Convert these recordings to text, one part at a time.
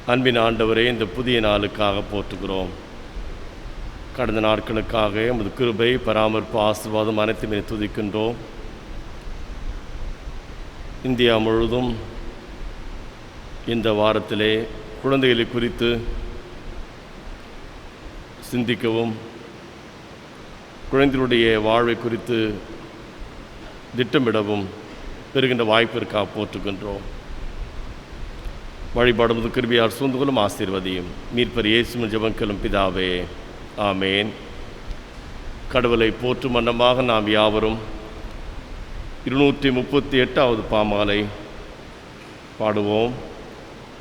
அன்பின் ஆண்டவரே, இந்த புதிய நாளுக்காக போற்றுகிறோம். கடந்த நாட்களுக்காக உமது கிருபை, பராமரிப்பு, ஆசீர்வாதம் அனைத்துமே துதிக்கின்றோம். இந்தியா முழுவதும் இந்த வாரத்திலே குழந்தைகளை குறித்து சிந்திக்கவும், குழந்தைகளுடைய வாழ்வை குறித்து திட்டமிடவும் பெறுகின்ற வாய்ப்பிற்காக போற்றுகின்றோம். வழிபாடுவது கிருபையால் சூழ்ந்து கொள்ளும் ஆசீர்வதியும் மீட்பர் இயேசுவின் ஜெபங்களும் பிதாவே, ஆமேன். கடவுளை போற்றும் வண்ணமாக நாம் யாவரும் 238வது பாமாலை பாடுவோம்.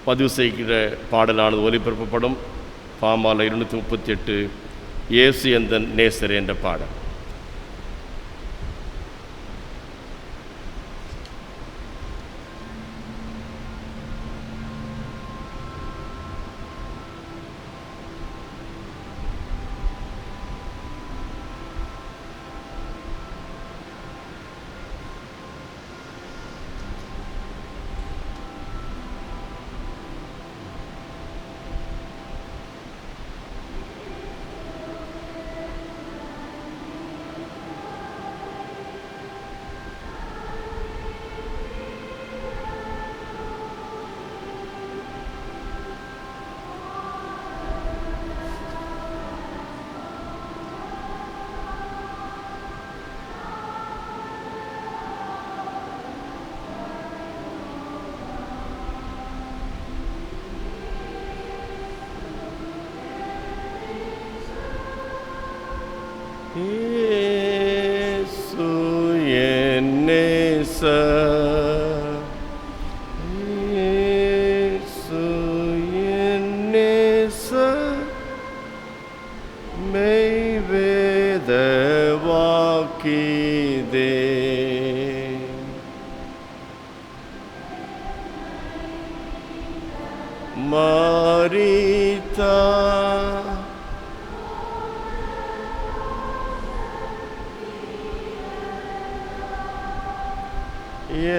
பதிவு செய்கிற பாடலானது ஒலிபரப்பப்படும். பாமாலை 238, இயேசு எந்தன் நேசர் என்ற பாடல். இயேசு என் நேசர், இயேசு என் நேசர், மெய் வேத வாக்கிதே. மரித்தார்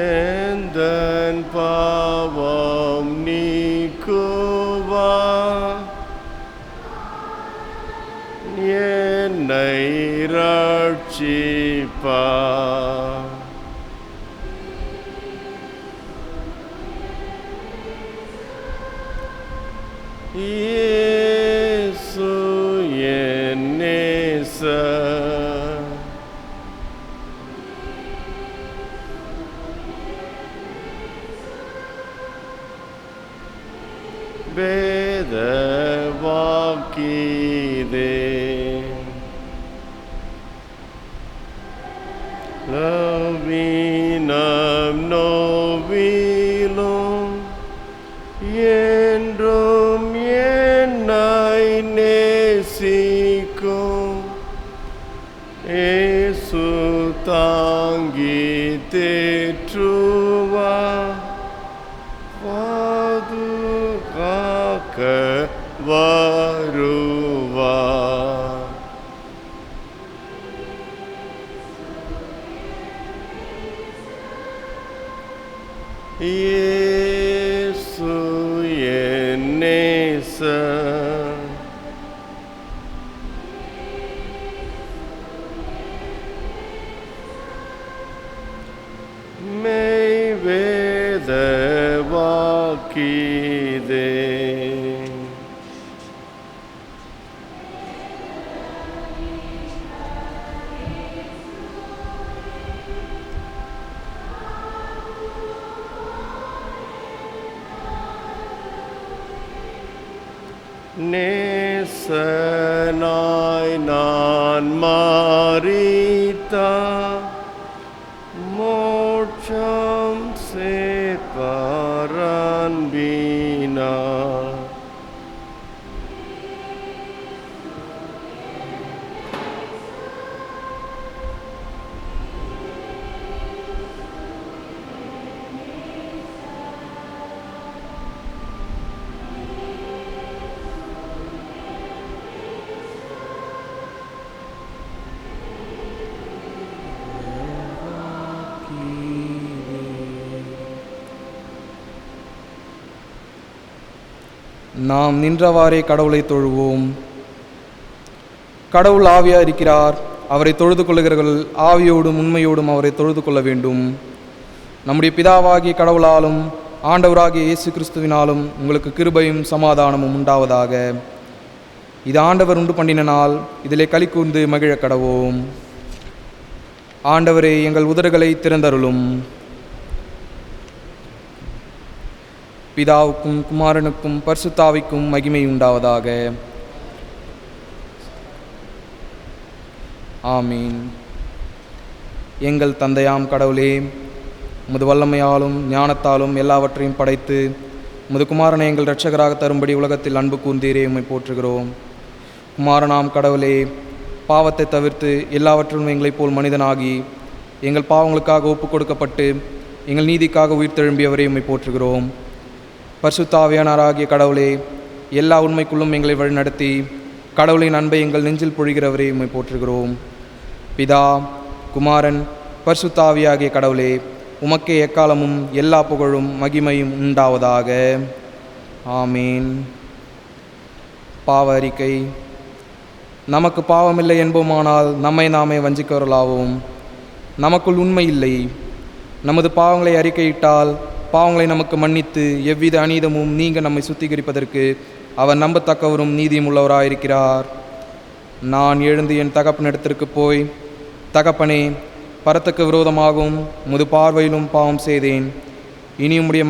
எந்தன் பாவம் நீக்குவார், என்னை ரட்சிப்பார். இயேசு என் நேசர், வேத வாக்கிதே. நவீனம் நோவிலும் என்றும் என்னை நேசிக்கும் இயேசு தாங்கி தேற்றுவார், பாதுகாக்க வருவார். இயேசு என் நேசர், மெய் வேத வாக்கிதே. நேசனாய் நான் மரித்தார், மோட்சம் சேர்ப்பார் அன்பினார். நாம் நின்றவாறே கடவுளை தொழுவோம். கடவுள் ஆவியாக இருக்கிறார். அவரை தொழுது கொள்ளுகிறவர்கள் ஆவியோடும் உண்மையோடும் அவரை தொழுது கொள்ள வேண்டும். நம்முடைய பிதாவாகிய கடவுளாலும் ஆண்டவராகிய இயேசு கிறிஸ்துவினாலும் உங்களுக்கு கிருபையும் சமாதானமும் உண்டாவதாக. இது ஆண்டவர் உண்டு பண்ணின நாள், இதிலே களி கூர்ந்து மகிழ கடவோம். ஆண்டவரே, எங்கள் உதடுகளை திறந்தருளும். பிதாவுக்கும் குமாரனுக்கும் பரிசுத்தாவிக்கும் மகிமை உண்டாவதாக. ஆமீன். எங்கள் தந்தையாம் கடவுளே, உமது வல்லமையாலும் ஞானத்தாலும் எல்லாவற்றையும் படைத்து உமது குமாரனை எங்கள் இரட்சகராக தரும்படி உலகத்தில் அன்பு கூர்ந்தீரே, உம்மை போற்றுகிறோம். குமாரனாம் கடவுளே, பாவத்தை தவிர்த்து எல்லாவற்றிலும் எங்களைப் போல் மனிதனாகி எங்கள் பாவங்களுக்காக ஒப்புக் கொடுக்கப்பட்டு எங்கள் நீதிக்காக உயிர்த்தெழும்பியவரே, உம்மை போற்றுகிறோம். பரிசுத்த ஆவியானவராகிய கடவுளே, எல்லா உண்மைக்குள்ளும் எங்களை வழிநடத்தி கடவுளின் அன்பை எங்கள் நெஞ்சில் பொழிகிறவரே, உம்மை போற்றுகிறோம். பிதா, குமாரன், பரிசுத்த ஆவியாகிய கடவுளே, உமக்கே எக்காலமும் எல்லா புகழும் மகிமையும் உண்டாவதாக. ஆமீன். பாவ அறிக்கை. நமக்கு பாவமில்லை என்போமானால் நம்மை நாமே வஞ்சிக்கவர்களாவோம். நமக்குள் உண்மை இல்லை. நமது பாவங்களை அறிக்கையிட்டால் பாவங்களை நமக்கு மன்னித்து எவ்வித அநீதமும் நீங்க நம்மை சுத்திகரிப்பதற்கு அவர் நம்பத்தக்கவரும் நீதியும் உள்ளவராயிருக்கிறார். நான் எழுந்து என் தகப்பனிடத்திற்கு போய், தகப்பனே, பரத்துக்கு விரோதமாகவும் உமது பார்வையிலும் பாவம் செய்தேன். இனி உம்முடைய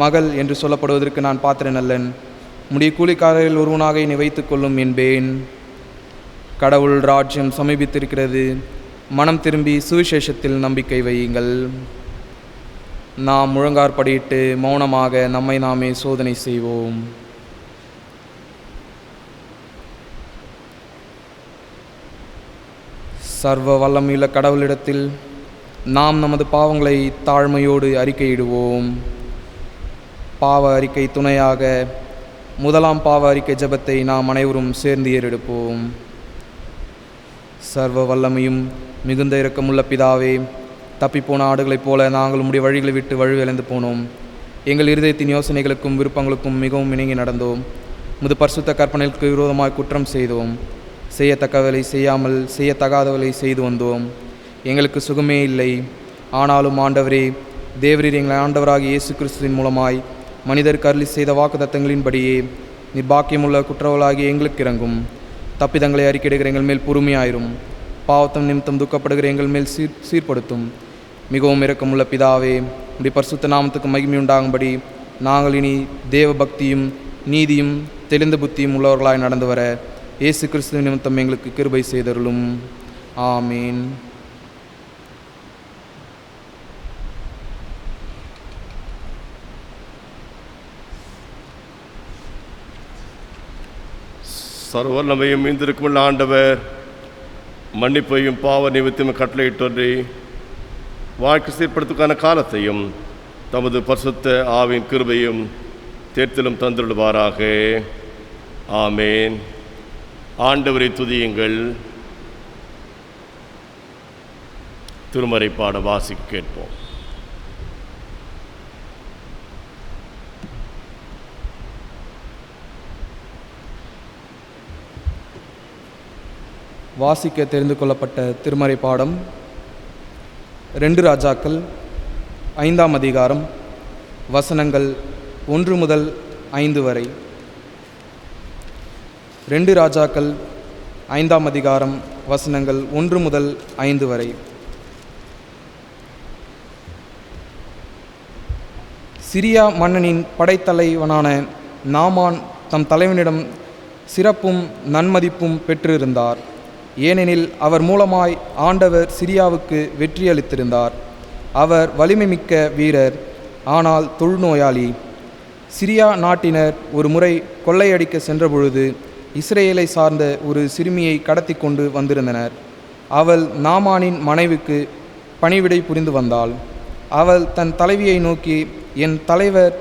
மகள் என்று சொல்லப்படுவதற்கு நான் பாத்திரன் அல்லன். உம்முடைய கூலிக்காரரில் ஒருவனாக என்னை வைத்துக் கொள்ளும் என்பேன். கடவுள் ராஜ்யம் சமீபித்திருக்கிறது. மனம் திரும்பி சுவிசேஷத்தில் நம்பிக்கை வையுங்கள். நாம் முழங்காற்படியிட்டு மௌனமாக நம்மை நாமே சோதனை செய்வோம். சர்வ வல்லமையுள்ள கடவுளிடத்தில் நாம் நமது பாவங்களை தாழ்மையோடு அறிக்கையிடுவோம். பாவ அறிக்கை துணையாக முதலாம் பாவ அறிக்கை ஜெபத்தை நாம் அனைவரும் சேர்ந்து ஏறெடுப்போம். சர்வ வல்லமையும் மிகுந்த இரக்கமுள்ள பிதாவே, தப்பிப்போன ஆடுகளைப் போல நாங்கள் உம்முடைய வழிகளை விட்டு வழுவிழந்து போனோம். எங்கள் இருதயத்தின் யோசனைகளுக்கும் விருப்பங்களுக்கும் மிகவும் இணங்கி நடந்தோம். முது பரிசுத்த கற்பனைகளுக்கு விரோதமாக குற்றம் செய்தோம். செய்யத்தக்கவலை செய்யாமல் செய்யத்தகாதவலை செய்து வந்தோம். எங்களுக்கு சுகமே இல்லை. ஆனாலும் ஆண்டவரே, தேவரீர் எங்களை ஆண்டவராகிய இயேசு கிறிஸ்துவின் மூலமாய் மனிதருக்கு அருளி செய்த வாக்குத்தத்தங்களின்படியே நிர்பாக்கியமுள்ள குற்றவாளியாகிய எங்களுக்கு இறங்கும். தப்பிதங்களை அறிக்கையிடுகிற எங்கள் மேல் பொறுமையாயிரும். பாவத்தம் நிமித்தம் துக்கப்படுகிற எங்கள் மேல் சீர்படுத்தும். மிகவும் இரக்கமுள்ள பிதாவே, உடைய பரிசுத்த நாமத்துக்கு மகிமை உண்டாகும்படி நாங்கள் இனி தேவ பக்தியும் நீதியும் தெளிந்த புத்தியும் உள்ளவர்களாய் நடந்து வர இயேசு கிறிஸ்துவின் நிமித்தம் எங்களுக்கு கிருபை செய்தருளும். ஆமீன். சர்வவல்லமையும் மீந்திருக்குமுள்ள ஆண்டவர் மன்னிப்பையும் பாவ நிமித்தமும் கட்டளையிட்டொன்றி வாழ்க்கை சீர்படுத்துக்கான காலத்தையும் தமது பரிசுத்த ஆவின் கிருபையும் தேர்தலும் தந்துள்ளுவாராக. ஆமேன். ஆண்டவரை துதியுங்கள். திருமறை பாட வாசிக்க கேட்போம். வாசிக்க தெரிந்து கொள்ளப்பட்ட திருமறை பாடம் 2 ராஜாக்கள் 5ஆம் அதிகாரம் வசனங்கள் 1 முதல் 5 வரை. 2 ராஜாக்கள் 5ஆம் அதிகாரம் வசனங்கள் 1 முதல் 5 வரை. சிரியா மன்னனின் படைத்தலைவனான நாமான் தம் தலைவனிடம் சிறப்பும் நன்மதிப்பும் பெற்றிருந்தார். ஏனெனில் அவர் மூலமாய் ஆண்டவர் சிரியாவுக்கு வெற்றி அளித்திருந்தார். அவர் வலிமை மிக்க வீரர், ஆனால் தொழுநோயாளி. சிரியா நாட்டினர் ஒரு முறை கொள்ளையடிக்க சென்றபொழுது இஸ்ரேலை சார்ந்த ஒரு சிறுமியை கடத்தி கொண்டு வந்திருந்தனர். அவள் நாமானின் மனைவிக்கு பணிவிடை புரிந்து வந்தாள். அவள் தன் தலைவியை நோக்கி, என் தலைவர்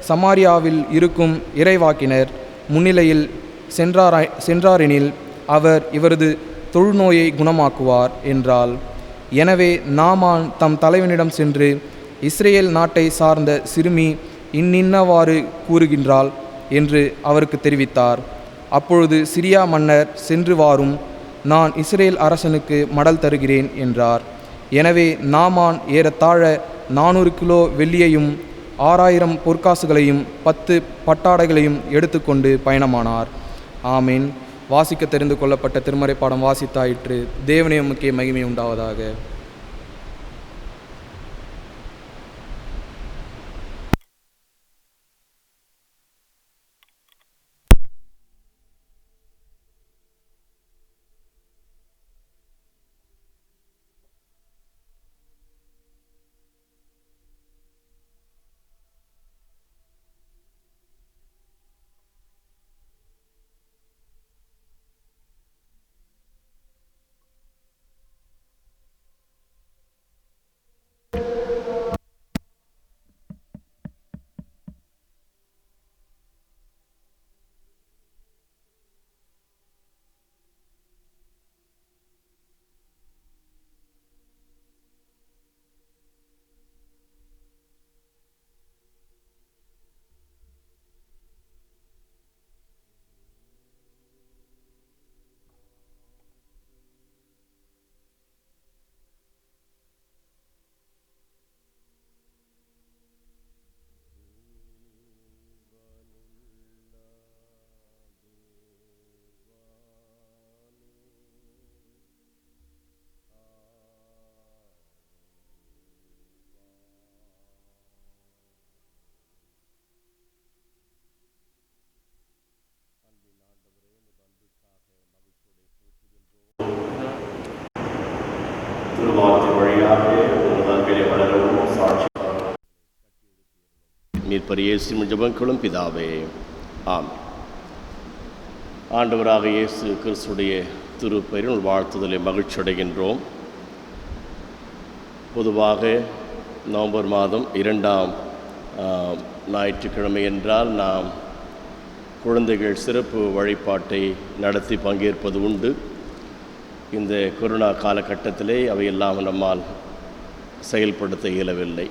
சமாரியாவில் இருக்கும் இறைவாக்கினர் முன்னிலையில் சென்றாரெனில் அவர் இவரது தொழுநோயை குணமாக்குவார் என்றாள். எனவே நாமான் தம் தலைவனிடம் சென்று, இஸ்ரேல் நாட்டை சார்ந்த சிறுமி இன்னின்னவாறு கூறுகின்றாள், என்று அவருக்கு தெரிவித்தார். அப்பொழுது சிரியா மன்னர், சென்று வாரும், நான் இஸ்ரேல் அரசனுக்கு மடல் தருகிறேன் என்றார். எனவே நாமான் ஏறத்தாழ 400 கிலோ வெள்ளியையும் 6000 பொற்காசுகளையும் 10 பட்டாடைகளையும் எடுத்துக்கொண்டு பயணமானார். ஆமீன். வாசிக்க தெரிந்து கொள்ளப்பட்ட திருமறை பாடம் வாசித்தாயிற்று. தேவனே உமக்கே மகிமை உண்டாவதாக. மீட்பர் இயேசுவின் ஜெபங்களும் பிதாவே, ஆமென். ஆண்டவராக இயேசு கிறிஸ்துடைய திருப்பெயரில் வாழ்த்துதலை மகிழ்ச்சியடைகின்றோம். பொதுவாக நவம்பர் மாதம் 2ஆம் ஞாயிற்றுக்கிழமை என்றால் நாம் குழந்தைகள் சிறப்பு வழிபாட்டை நடத்தி பங்கேற்பது உண்டு. இந்த கொரோனா காலகட்டத்திலே அவையெல்லாம் நம்மால் செயல்படுத்த இயலவில்லை.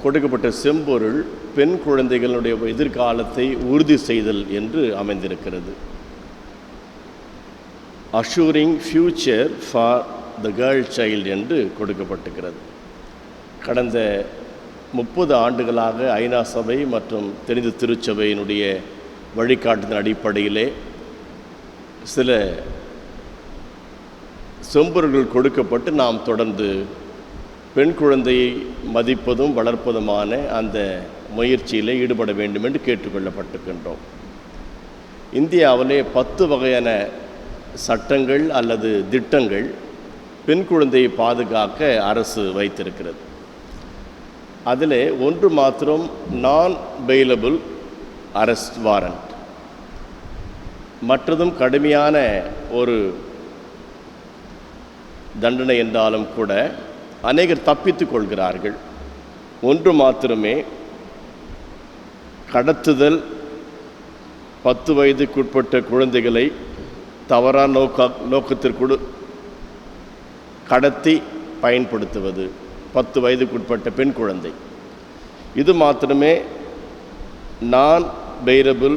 கொடுக்கப்பட்ட செம்பொருள் பெண் குழந்தைகளுடைய எதிர்காலத்தை உறுதி செய்தல் என்று அமைந்திருக்கிறது. Assuring future for the girl child என்று கொடுக்கப்பட்டிருக்கிறது. கடந்த 30 ஆண்டுகளாக ஐநா சபை மற்றும் தெரிந்து திருச்சபையினுடைய வழிகாட்டுதல் அடிப்படையிலே சில செம்பொருள்கள் கொடுக்கப்பட்டு நாம் தொடர்ந்து பெண் குழந்தையை மதிப்பதும் வளர்ப்பதுமான அந்த முயற்சியில் ஈடுபட வேண்டும் என்று கேட்டுக்கொள்ளப்பட்டிருக்கின்றோம். இந்தியாவிலே 10 வகையான சட்டங்கள் அல்லது திட்டங்கள் பெண் குழந்தையை பாதுகாக்க அரசு வைத்திருக்கிறது. அதில் ஒன்று மாத்திரம் நான் பெயிலபிள் அரெஸ்ட் வாரண்ட். மற்றதும் கடுமையான ஒரு தண்டனை என்றாலும் கூட அநேகர் தப்பித்துக் கொள்கிறார்கள். ஒன்று மாத்திரமே கடத்துதல், 10 வயதுக்குட்பட்ட குழந்தைகளை தவறான நோக்கத்திற்கு கடத்தி பயன்படுத்துவது, 10 வயதுக்குட்பட்ட பெண் குழந்தை. இது மாத்திரமே நான் பெயிலபிள்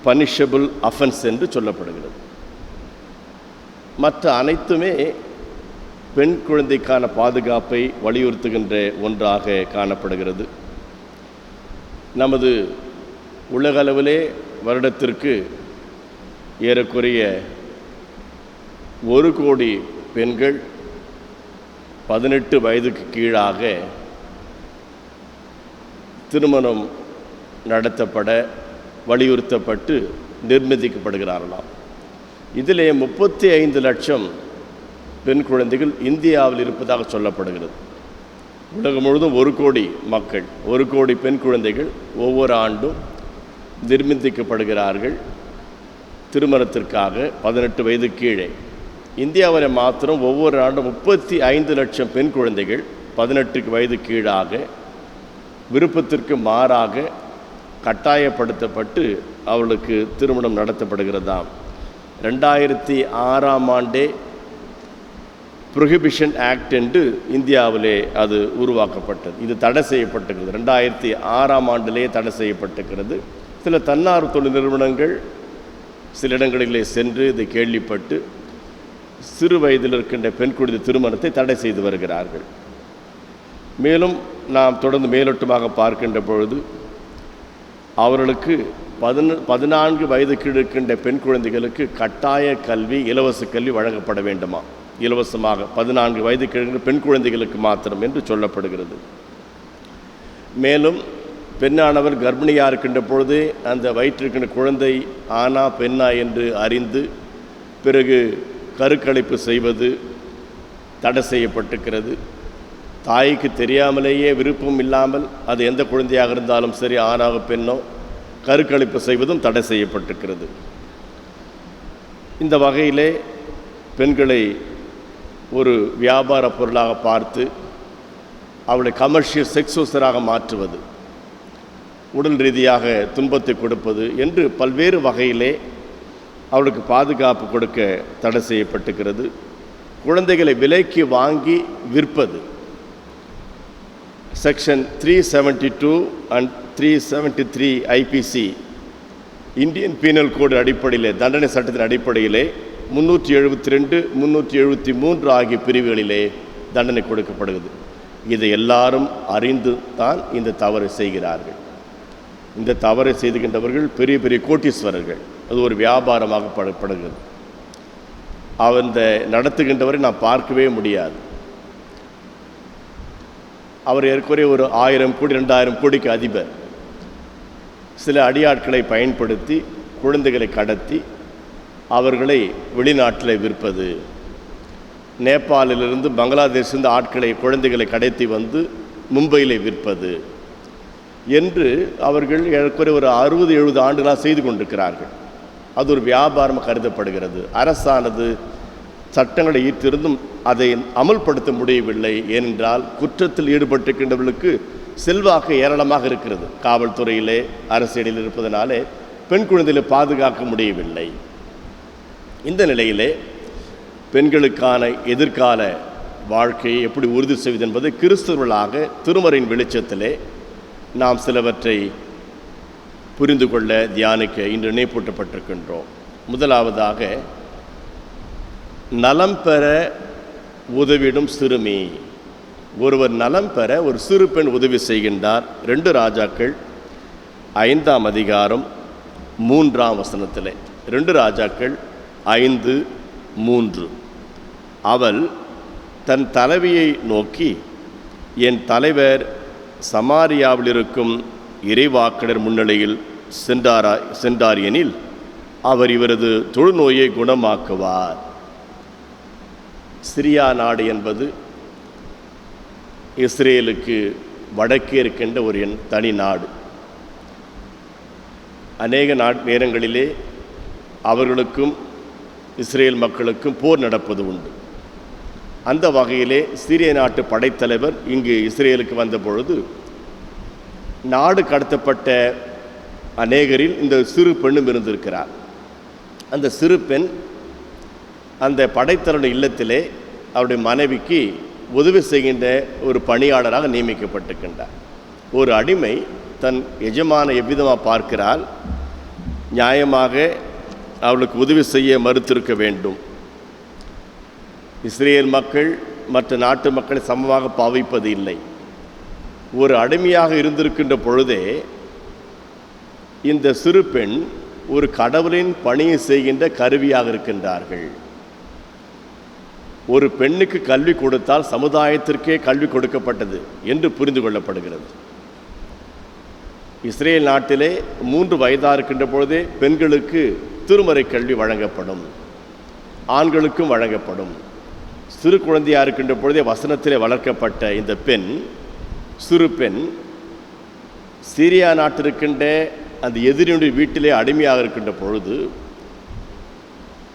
பனிஷபிள் அஃபென்ஸ் என்று சொல்லப்படுகிறது. மற்ற அனைத்துமே பெண் குழந்தைக்கான பாதுகாப்பை வலியுறுத்துகின்ற ஒன்றாக காணப்படுகிறது. நமது உலகளவிலே வருடத்திற்கு ஏறக்குறைய 1 கோடி பெண்கள் 18 வயதுக்கு கீழாக திருமணம் நடத்தப்பட வலியுறுத்தப்பட்டு நிர்பந்திக்கப்படுகிறார்களாம். இதிலே 35 லட்சம் பெண் குழந்தைகள் இந்தியாவில் இருப்பதாக சொல்லப்படுகிறது. உலகம் முழுவதும் 1 கோடி மக்கள், 1 கோடி பெண் குழந்தைகள் ஒவ்வொரு ஆண்டும் நிர்பந்திக்கப்படுகிறார்கள் திருமணத்திற்காக 18 வயது கீழே. இந்தியாவில் மாத்திரம் ஒவ்வொரு ஆண்டும் 35 லட்சம் பெண் குழந்தைகள் 18 வயது கீழாக விருப்பத்திற்கு மாறாக கட்டாயப்படுத்தப்பட்டு அவர்களுக்கு திருமணம் நடத்தப்படுகிறதாம். 2006ஆம் ஆண்டே ப்ரொஹிபிஷன் ஆக்ட் என்று இந்தியாவிலே அது உருவாக்கப்பட்டது. இது தடை செய்யப்பட்டிருக்கிறது. 2006ஆம் ஆண்டிலே தடை செய்யப்பட்டிருக்கிறது. சில தன்னார்வ தொழில் நிறுவனங்கள் சில இடங்களிலே சென்று இதை கேள்விப்பட்டு சிறு வயதில் இருக்கின்ற பெண் குழந்தை திருமணத்தை தடை செய்து வருகிறார்கள். மேலும் நாம் தொடர்ந்து மேலோட்டமாக பார்க்கின்ற பொழுது அவர்களுக்கு 14 வயதுக்கு இருக்கின்ற பெண் குழந்தைகளுக்கு கட்டாய கல்வி, இலவச கல்வி வழங்கப்பட வேண்டுமா? இலவசமாக 14 வயதுக்கு இருக்கின்ற பெண் குழந்தைகளுக்கு மாத்திரம் என்று சொல்லப்படுகிறது. மேலும் பெண்ணானவர் கர்ப்பிணியாக இருக்கின்ற பொழுதே அந்த வயிற்றிருக்கின்ற குழந்தை ஆனா பெண்ணா என்று அறிந்து பிறகு கருக்கலைப்பு செய்வது தடை செய்யப்பட்டிருக்கிறது. தாய்க்கு தெரியாமலேயே விருப்பம் இல்லாமல் அது எந்த குழந்தையாக இருந்தாலும் சரி, ஆணாக பெண்ணோ, கருக்கலைப்பு செய்வதும் தடை செய்யப்பட்டிருக்கிறது. இந்த வகையிலே பெண்களை ஒரு வியாபார பொருளாக பார்த்து அவளை கமர்ஷியல் செக்ஸ் ஒர்க்கராக மாற்றுவது, உடல் ரீதியாக துன்பத்தை கொடுப்பது என்று பல்வேறு வகையிலே அவளுக்கு பாதுகாப்பு கொடுக்க தடை செய்யப்பட்டிருக்கிறது. குழந்தைகளை விலைக்கு வாங்கி விற்பது section 372 and 373 IBC Indian penal கோடு அடிப்படையிலே, தண்டனை சட்டத்தின் அடிப்படையிலே 372, 373 ஆகிய பிரிவுகளிலே தண்டனை கொடுக்கப்படுகிறது. இதை எல்லாரும் அறிந்து தான் இந்த தவறை செய்கிறார்கள். இந்த தவறை செய்துகின்றவர்கள் பெரிய பெரிய கோட்டீஸ்வரர்கள். அது ஒரு வியாபாரமாக படுகிறது. அந்த நடத்துகின்றவரை நாம் பார்க்கவே முடியாது. அவர் ஏற்கனவே ஒரு 1000 கோடி 2000 கோடிக்கு அதிபர். சில அடியாட்களை பயன்படுத்தி குழந்தைகளை கடத்தி அவர்களை வெளிநாட்டில் விற்பது, நேபாளிலிருந்து பங்களாதேஷிலிருந்து ஆட்களை குழந்தைகளை கடத்தி வந்து மும்பையில் விற்பது என்று அவர்கள் ஏற்கனவே ஒரு 60-70 ஆண்டுகளாக செய்து கொண்டிருக்கிறார்கள். அது ஒரு வியாபாரம் கருதப்படுகிறது. அரசானது சட்டங்களை ஈர்த்திருந்தும் அதை அமல்படுத்த முடியவில்லை. ஏனென்றால் குற்றத்தில் ஈடுபட்டிருக்கின்றவர்களுக்கு செல்வாக்கு ஏராளமாக இருக்கிறது. காவல்துறையிலே, அரசியலில் இருப்பதனாலே பெண் குழந்தைகளை பாதுகாக்க முடியவில்லை. இந்த நிலையிலே பெண்களுக்கான எதிர்கால வாழ்க்கையை எப்படி உறுதி செய்வது என்பதை கிறிஸ்தவர்களாக திருமறையின் வெளிச்சத்திலே நாம் சிலவற்றை புரிந்து கொள்ள, தியானிக்க இன்று நினைப்பூட்டப்பட்டிருக்கின்றோம். முதலாவதாக, நலம் பெற உதவிடும் சிறுமி. ஒருவர் நலம் பெற ஒரு சிறு பெண் உதவி செய்கின்றார். 2 ராஜாக்கள் 5ஆம் அதிகாரம் 3ஆம் வசனத்திலே, 2 ராஜாக்கள் 5:3. அவள் தன் தலைவியை நோக்கி, என் தலைவர் சமாரியாவில் இருக்கும் இறைவாக்கினர் முன்னிலையில் சென்றார் எனில் அவர் இவரது தொழுநோயை குணமாக்குவார். சிரியா நாடு என்பது இஸ்ரேலுக்கு வடக்கே இருக்கின்ற ஒரு தனி நாடு. அநேக நேரங்களிலே அவர்களுக்கும் இஸ்ரேல் மக்களுக்கும் போர் நடப்பது உண்டு. அந்த வகையிலே சிரிய நாட்டு படைத்தலைவர் இங்கு இஸ்ரேலுக்கு வந்த பொழுது நாடு கடத்தப்பட்ட அநேகரில் இந்த சிறு பெண்ணும் இருந்திருக்கிறார். அந்த சிறு பெண் அந்த படைத்தலைவர் இல்லத்திலே அவருடைய மனைவிக்கு உதவி செய்கின்ற ஒரு பணியாளராக நியமிக்கப்பட்டிருக்கின்றார். ஒரு அடிமை தன் எஜமான எவ்விதமாக பார்க்கிறாள், நியாயமாக அவளுக்கு உதவி செய்ய மறுத்திருக்க வேண்டும். இஸ்ரேல் மக்கள் மற்ற நாட்டு மக்களை சமமாக பாவிப்பது இல்லை. ஒரு அடிமையாக இருந்திருக்கின்ற பொழுதே இந்த சிறு பெண் ஒரு கடவுளின் பணியை செய்கின்ற கருவியாக இருக்கின்றார்கள். ஒரு பெண்ணுக்கு கல்வி கொடுத்தால் சமுதாயத்திற்கே கல்வி கொடுக்கப்பட்டது என்று புரிந்து கொள்ளப்படுகிறது. இஸ்ரேல் நாட்டிலே 3 வயதாக இருக்கின்ற பொழுதே பெண்களுக்கு திருமறை கல்வி வழங்கப்படும், ஆண்களுக்கும் வழங்கப்படும். சிறு குழந்தையாக இருக்கின்ற பொழுதே வசனத்திலே வளர்க்கப்பட்ட இந்த பெண், சிறு பெண், சிரியா நாட்டிருக்கின்ற அந்த எதிரியுடைய வீட்டிலே அடிமையாக இருக்கின்ற பொழுது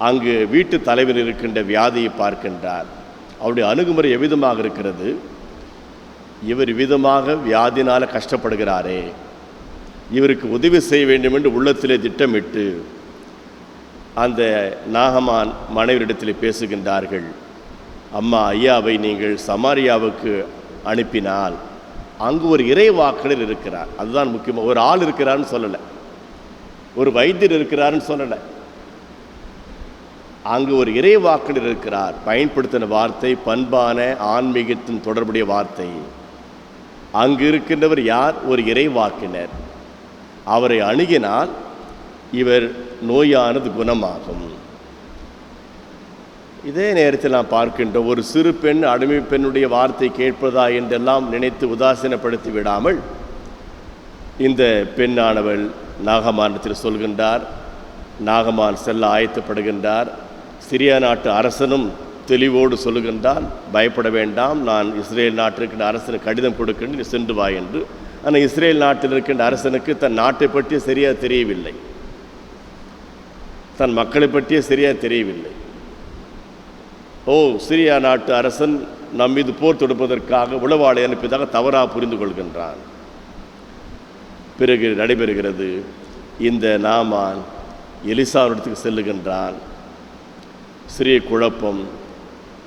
அங்கு வீட்டு தலைவர் இருக்கின்ற வியாதியை பார்க்கின்றார். அவருடைய அணுகுமுறை எவ்விதமாக இருக்கிறது? இவர் விதமாக வியாதினால் கஷ்டப்படுகிறாரே, இவருக்கு உதவி செய்ய வேண்டும் என்று உள்ளத்திலே திட்டமிட்டு அந்த நாகமான் மனைவரிடத்தில் பேசுகின்றார்கள். அம்மா, ஐயாவை நீங்கள் சமாரியாவுக்கு அனுப்பினால் அங்கு ஒரு இறைவாக்கினர் இருக்கிறார். அதுதான் முக்கியமாக. ஒரு ஆள் இருக்கிறார்னு சொல்லலை, ஒரு வைத்தியர் இருக்கிறாருன்னு சொல்லலை. அங்கு ஒரு இறைவாக்கினர் இருக்கிறார். பயன்படுத்தின வார்த்தை பண்பான ஆன்மீகத்தின் தொடர்புடைய வார்த்தை. அங்கு இருக்கின்றவர் யார்? ஒரு இறைவாக்கினர். அவரை அணுகினால் இவர் நோயானது குணமாகும். இதே நேரத்தில் நாம் பார்க்கின்றோம், ஒரு சிறு பெண் அடிமை பெண்ணுடைய வார்த்தை கேட்பதா என்றெல்லாம் நினைத்து உதாசீனப்படுத்தி விடாமல் இந்த பெண்ணானவள் நாகமானத்தில் சொல்கின்றார். நாகமான் செல்ல ஆயத்தப்படுகின்றார். சிரியா நாட்டு அரசனும் தெளிவோடு சொல்லுகின்றான், பயப்பட வேண்டாம், நான் இஸ்ரேல் நாட்டில் இருக்கின்ற அரசனுக்கு கடிதம் கொடுக்கின்ற, நீ சென்று வா என்று. ஆனால் இஸ்ரேல் நாட்டில் இருக்கின்ற அரசனுக்கு தன் நாட்டை பற்றி சரியாக தெரியவில்லை, தன் மக்களை பற்றியே சரியாக தெரியவில்லை. சிரியா நாட்டு அரசன் நம் மீது போர் தொடுப்பதற்காக உளவாளை அனுப்பியதாக தவறாக புரிந்து கொள்கின்றான். பிறகு நடைபெறுகிறது, இந்த நாமான் எலிசாவிடத்துக்கு செல்லுகின்றான். சிறிய குழப்பம்.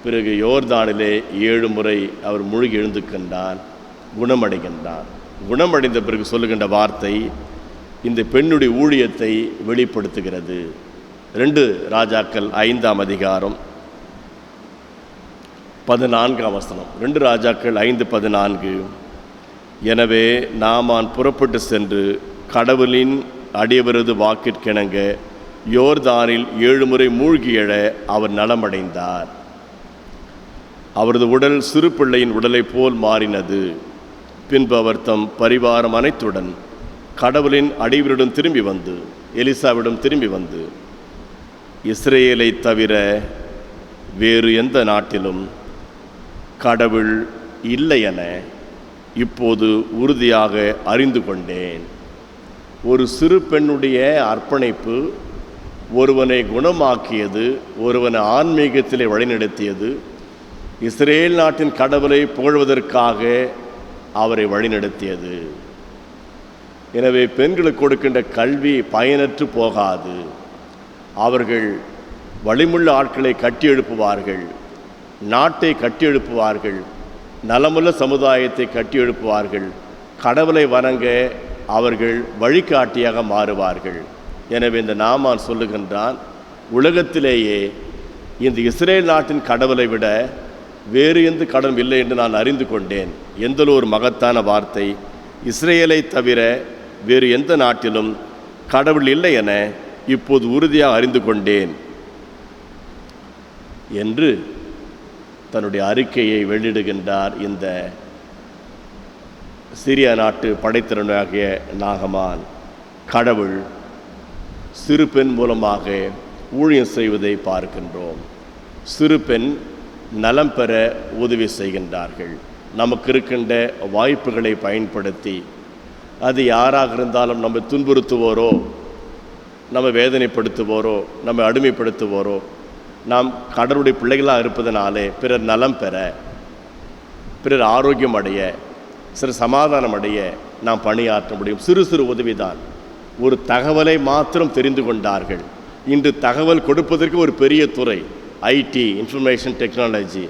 பிறகு யோர்தானிலே 7 முறை அவர் மூழ்கி எழுந்துக்கின்றான், குணமடைகின்றான். குணமடைந்த பிறகு சொல்லுகின்ற வார்த்தை இந்த பெண்ணுடைய ஊழியத்தை வெளிப்படுத்துகிறது. 2 ராஜாக்கள் 5ஆம் அதிகாரம் 14ஆம் வசனம். 2 ராஜாக்கள் 5:14. எனவே நாமான் புறப்பட்டு சென்று கடவுளின் அடியவரது வாக்கிற்கிணங்க யோர்தானில் 7 முறை மூழ்கி எழ அவர் நலமடைந்தார். அவரது உடல் சிறு பிள்ளையின் உடலைப் போல் மாறினது. பின்பு அவர் தம் பரிவாரம் அனைத்துடன் கடவுளின் அடியவரிடம் திரும்பி வந்து, எலிசாவிடம் திரும்பி வந்து, இஸ்ரேலை தவிர வேறு எந்த நாட்டிலும் கடவுள் இல்லை என இப்போது உறுதியாக அறிந்து கொண்டேன். ஒரு சிறு பெண்ணுடைய அர்ப்பணிப்பு ஒருவனை குணமாக்கியது, ஒருவனை ஆன்மீகத்திலே வழிநடத்தியது. இஸ்ரேல் நாட்டின் கடவுளை புகழ்வதற்காக அவரை வழிநடத்தியது. எனவே பெண்களுக்கு கொடுக்கின்ற கல்வி பயனற்று போகாது. அவர்கள் வலிமுள்ள ஆட்களை கட்டி எழுப்புவார்கள், நாட்டை கட்டி எழுப்புவார்கள், நலமுள்ள சமுதாயத்தை கட்டி எழுப்புவார்கள், கடவுளை வணங்க அவர்கள் வழிகாட்டியாக மாறுவார்கள். எனவே இந்த நாமான் சொல்லுகின்றான், உலகத்திலேயே இந்த இஸ்ரேல் நாட்டின் கடவுளை விட வேறு எந்த கடவுள் இல்லை என்று நான் அறிந்து கொண்டேன். எந்த ஒரு மகத்தான வார்த்தை! இஸ்ரேலை தவிர வேறு எந்த நாட்டிலும் கடவுள் இல்லை என இப்போது உறுதியாக அறிந்து கொண்டேன் என்று தன்னுடைய அறிக்கையை வெளியிடுகின்றார் இந்த சிரியா நாட்டு படைத்திறனாகிய நாகமான். கடவுள் சிறு பெண் மூலமாக ஊழியம் செய்வதை பார்க்கின்றோம். சிறு பெண் நலம் பெற உதவி செய்கின்றார்கள். நமக்கு இருக்கின்ற வாய்ப்புகளை பயன்படுத்தி, அது யாராக இருந்தாலும் நம்ம துன்புறுத்துவோரோ, நம்ம வேதனைப்படுத்துவோரோ, நம்ம அடிமைப்படுத்துவோரோ, நாம் கடவுளுடைய பிள்ளைகளாக இருப்பதனாலே பிறர் நலம் பெற, பிறர் ஆரோக்கியம் அடைய, சிறு சமாதானம் அடைய நாம் பணியாற்ற முடியும். சிறு சிறு உதவிதான். ஒரு தகவலை மாத்திரம் தெரிந்து கொண்டார்கள். இன்று தகவல் கொடுப்பதற்கு ஒரு பெரிய துறை ஐடி, இன்ஃபர்மேஷன் டெக்னாலஜி.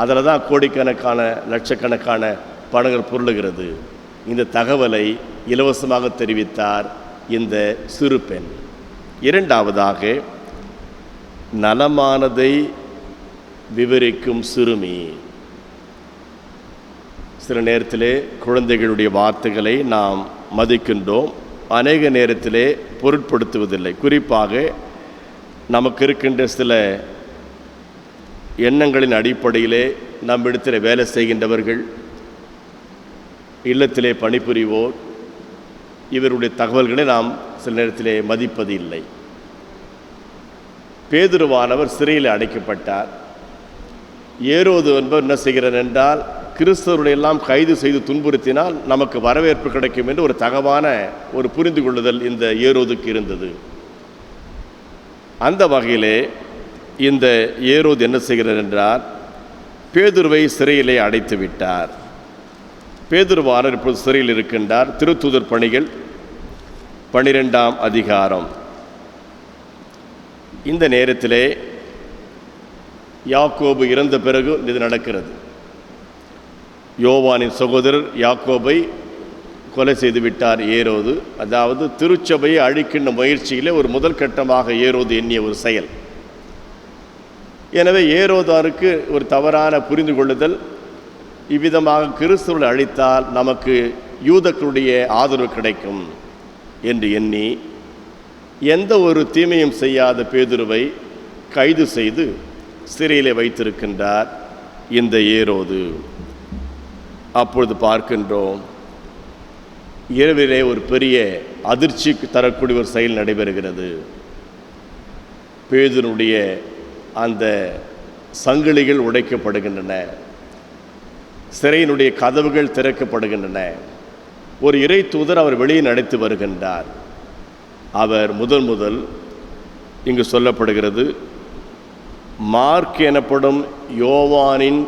அதில் தான் கோடிக்கணக்கான லட்சக்கணக்கான பணங்கள் பொருளுகிறது. இந்த தகவலை இலவசமாக தெரிவித்தார் இந்த சிறு பெண். இரண்டாவதாக, நலமானதை விவரிக்கும் சிறுமி. சில நேரத்திலே குழந்தைகளுடைய வார்த்தைகளை நாம் மதிக்கின்றோம், அநேக நேரத்திலே பொருட்படுத்துவதில்லை. குறிப்பாக நமக்கு இருக்கின்ற சில எண்ணங்களின் அடிப்படையிலே நம்மிடத்தில் வேலை செய்கின்றவர்கள், இல்லத்திலே பணிபுரிவோர், இவருடைய தகவல்களை நாம் சில நேரத்திலே மதிப்பது இல்லை. பேதுருவானவர் சிறையில் அடைக்கப்பட்டார். ஏரோது என்பவர் என்ன செய்கிறார் என்றால், கிறிஸ்தவர்களெல்லாம் கைது செய்து துன்புறுத்தினால் நமக்கு வரவேற்பு கிடைக்கும் என்று ஒரு தகவான ஒரு புரிந்து கொள்ளுதல் இந்த ஏரோதுக்கு இருந்தது. அந்த வகையிலே இந்த ஏரோது என்ன செய்கிறார் என்றால், பேதுருவை சிறையிலே அடைத்து விட்டார். பேதுருவானவர் இப்போது சிறையில் இருக்கின்றார். திருத்தூதர் பணிகள் 12ஆம் அதிகாரம். இந்த நேரத்திலே யாக்கோபு இறந்த பிறகு இது நடக்கிறது. யோவானின் சகோதரர் யாக்கோபை கொலை செய்து விட்டார் ஏரோது. அதாவது திருச்சபையை அழிக்கின்ற முயற்சியிலே ஒரு முதல் கட்டமாக ஏரோது எண்ணிய ஒரு செயல். எனவே ஏரோதாருக்கு ஒரு தவறான புரிந்து கொள்ளுதல், இவ்விதமாக கிறிஸ்துவை அழித்தால் நமக்கு யூதர்களுடைய ஆதரவு கிடைக்கும் என்று எண்ணி எந்த ஒரு தீமையும் செய்யாத பேதுருவை கைது செய்து சிறையிலே வைத்திருக்கின்றார் இந்த ஏரோது. அப்பொழுது பார்க்கின்றோம், இரவிலே ஒரு பெரிய அதிர்ச்சி தரக்கூடிய ஒரு செயல் நடைபெறுகிறது. பேதுருடைய அந்த சங்கிலிகள் உடைக்கப்படுகின்றன, சிறையினுடைய கதவுகள் திறக்கப்படுகின்றன. ஒரு இறை தூதர் அவர் வெளியே நடத்தி வருகின்றார். அவர் முதல் இங்கு சொல்லப்படுகிறது, மார்க் எனப்படும் யோவானின்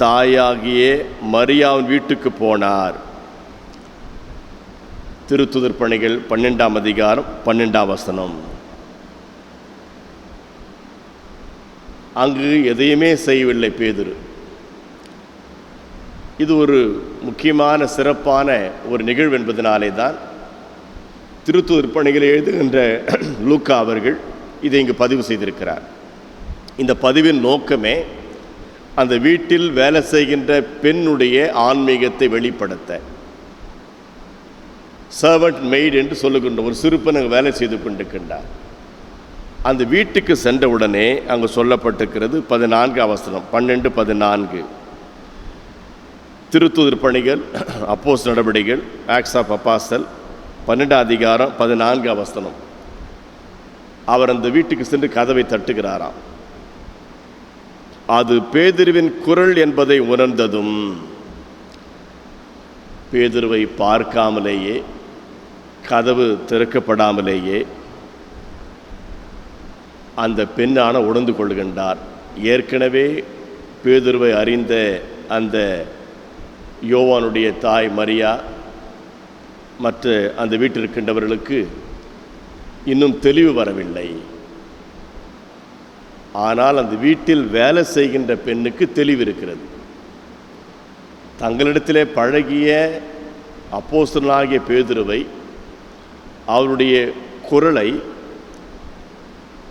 தாயாகிய மரியாவின் வீட்டுக்கு போனார். திருத்துதர் பணிகள் 12ஆம் அதிகாரம் 12ஆம் வசனம். அங்கு எதையுமே செய்யவில்லை பேதுரு. இது ஒரு முக்கியமான சிறப்பான ஒரு நிகழ்வு என்பதனாலே தான் திருத்துதர் பணிகளை எழுதுகின்ற லூக்கா அவர்கள் இதை இங்கு பதிவு செய்திருக்கிறார். இந்த பதிவின் நோக்கமே அந்த வீட்டில் வேலை செய்கின்ற பெண்ணுடைய ஆன்மீகத்தை வெளிப்படுத்த. சர்வன்ட் மெய்ட் என்று சொல்லுகின்ற ஒரு சிறுப்பன் அங்கு வேலை செய்து கொண்டிருக்கின்றார். அந்த வீட்டுக்கு சென்றவுடனே அங்கு சொல்லப்பட்டிருக்கிறது 14ஆம் வசனம், 12-14. திருத்துதர் பணிகள் அப்போஸ்தலர் நடவடிக்கைகள் ஆக்ட்ஸ் ஆஃப் அப்போஸ்தலர் 12ஆம் அதிகாரம் 14ஆம் வசனம். அவர் அந்த வீட்டுக்கு சென்று கதவை தட்டுகிறாராம். அது பேதுருவின் குரல் என்பதை உணர்ந்ததும், பேதுருவை பார்க்காமலேயே கதவு திறக்கப்படாமலேயே அந்த பெண்ணான உணர்ந்து கொள்கின்றார். ஏற்கனவே பேதுருவை அறிந்த அந்த யோவானுடைய தாய் மரியா மற்ற அந்த வீட்டில் இருக்கின்றவர்களுக்கு இன்னும் தெளிவு வரவில்லை. ஆனால் அந்த வீட்டில் வேலை செய்கின்ற பெண்ணுக்கு தெளிவு இருக்கிறது. தங்களிடத்திலே பழகிய அப்போஸ்தலனாகிய பேதுருவை, அவருடைய குரலை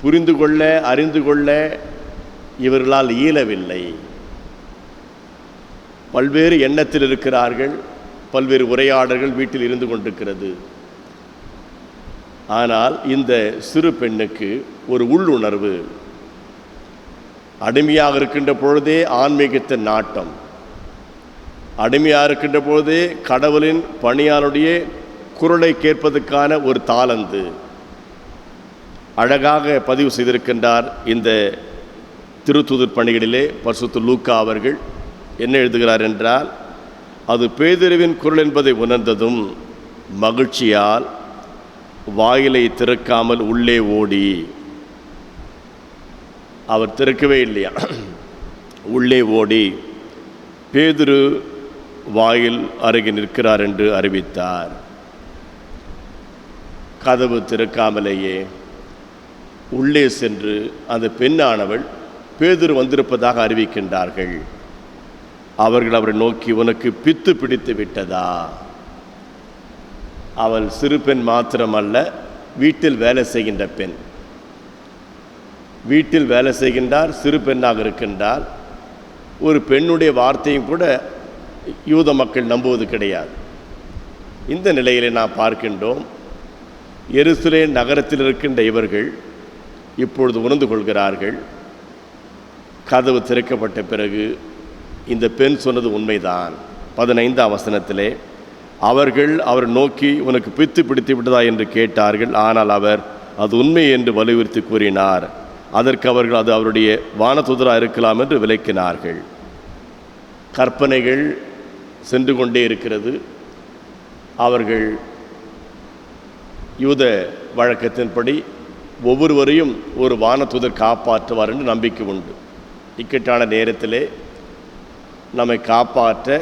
புரிந்து கொள்ள அறிந்து கொள்ள இவர்களால் இயலவில்லை. பல்வேறு எண்ணத்தில் இருக்கிறார்கள், பல்வேறு உரையாடல்கள் வீட்டில் இருந்து கொண்டிருக்கிறது. ஆனால் இந்த சிறு பெண்ணுக்கு ஒரு உள்ளுணர்வு, அடிமையாக இருக்கின்ற பொழுதே ஆன்மீகத்தின் நாட்டம், அடிமையாக இருக்கின்ற பொழுதே கடவுளின் பணியாளருடைய குரலை கேட்பதற்கான ஒரு தாளந்து அழகாக பதிவு செய்திருக்கின்றார். இந்த திருத்துதர் பணிகளிலே பரிசுத்த லூக்கா அவர்கள் என்ன எழுதுகிறார் என்றால், அது பேதுருவின் குரல் என்பதை உணர்ந்ததும் மகிழ்ச்சியால் வாயிலை திறக்காமல் உள்ளே ஓடி, அவர் திறக்கவே இல்லையா, உள்ளே ஓடி பேதுரு வாயில் அருகே நிற்கிறார் என்று அறிவித்தார். கதவு திறக்காமலேயே உள்ளே சென்று அந்த பெண்ணானவள் பேதுரு வந்திருப்பதாக அறிவிக்கின்றார்கள். அவர்கள் அவரை நோக்கி, உனக்கு பித்து பிடித்து விட்டதா? அவள் சிறு பெண் மாத்திரமல்ல, வீட்டில் வேலை செய்கின்ற பெண். வீட்டில் வேலை செய்கின்றார், சிறு பெண்ணாக இருக்கின்றார். ஒரு பெண்ணுடைய வார்த்தையும் கூட யூத மக்கள் நம்புவது கிடையாது. இந்த நிலையிலே நாம் பார்க்கின்றோம், எருசலேம் நகரத்தில் இருக்கின்ற இவர்கள் இப்பொழுது உணர்ந்து கொள்கிறார்கள். கதவு திறக்கப்பட்ட பிறகு இந்த பெண் சொன்னது உண்மைதான். 15ஆம் வசனத்திலே, அவர்கள் அவர் நோக்கி, உனக்கு பித்து பிடித்து விட்டதா என்று கேட்டார்கள். ஆனால் அவர் அது உண்மை என்று வலியுறுத்தி கூறினார். அதற்கு அவர்கள் அது அவருடைய வானதூதராக இருக்கலாம் என்று விளக்கினார்கள். கற்பனைகள் சென்று கொண்டே இருக்கிறது. அவர்கள் யூத வழக்கத்தின்படி ஒவ்வொருவரையும் ஒரு வானதூதர் காப்பாற்றுவார் என்று நம்பிக்கை உண்டு. இக்கட்டான நேரத்திலே நம்மை காப்பாற்ற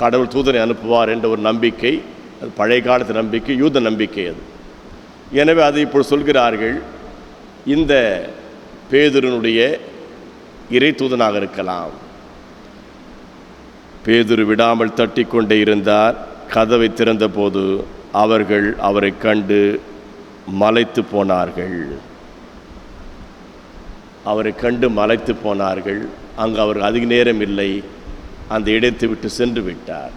கடவுள் தூதரை அனுப்புவார் என்ற ஒரு நம்பிக்கை, அது பழைய காலத்து நம்பிக்கை, யூத நம்பிக்கை அது. எனவே அதை இப்போ சொல்கிறார்கள், இந்த பேதுருனுடைய இறை தூதனாக இருக்கலாம். பேதுரு விடாமல் தட்டி கொண்டே இருந்தார். கதவை திறந்தபோது அவர்கள் அவரை கண்டு மலைத்து போனார்கள். அவரை கண்டு மலைத்து போனார்கள். அங்கு அவர் அதிக நேரம் இல்லை, அந்த இடத்தை விட்டு சென்று விட்டார்.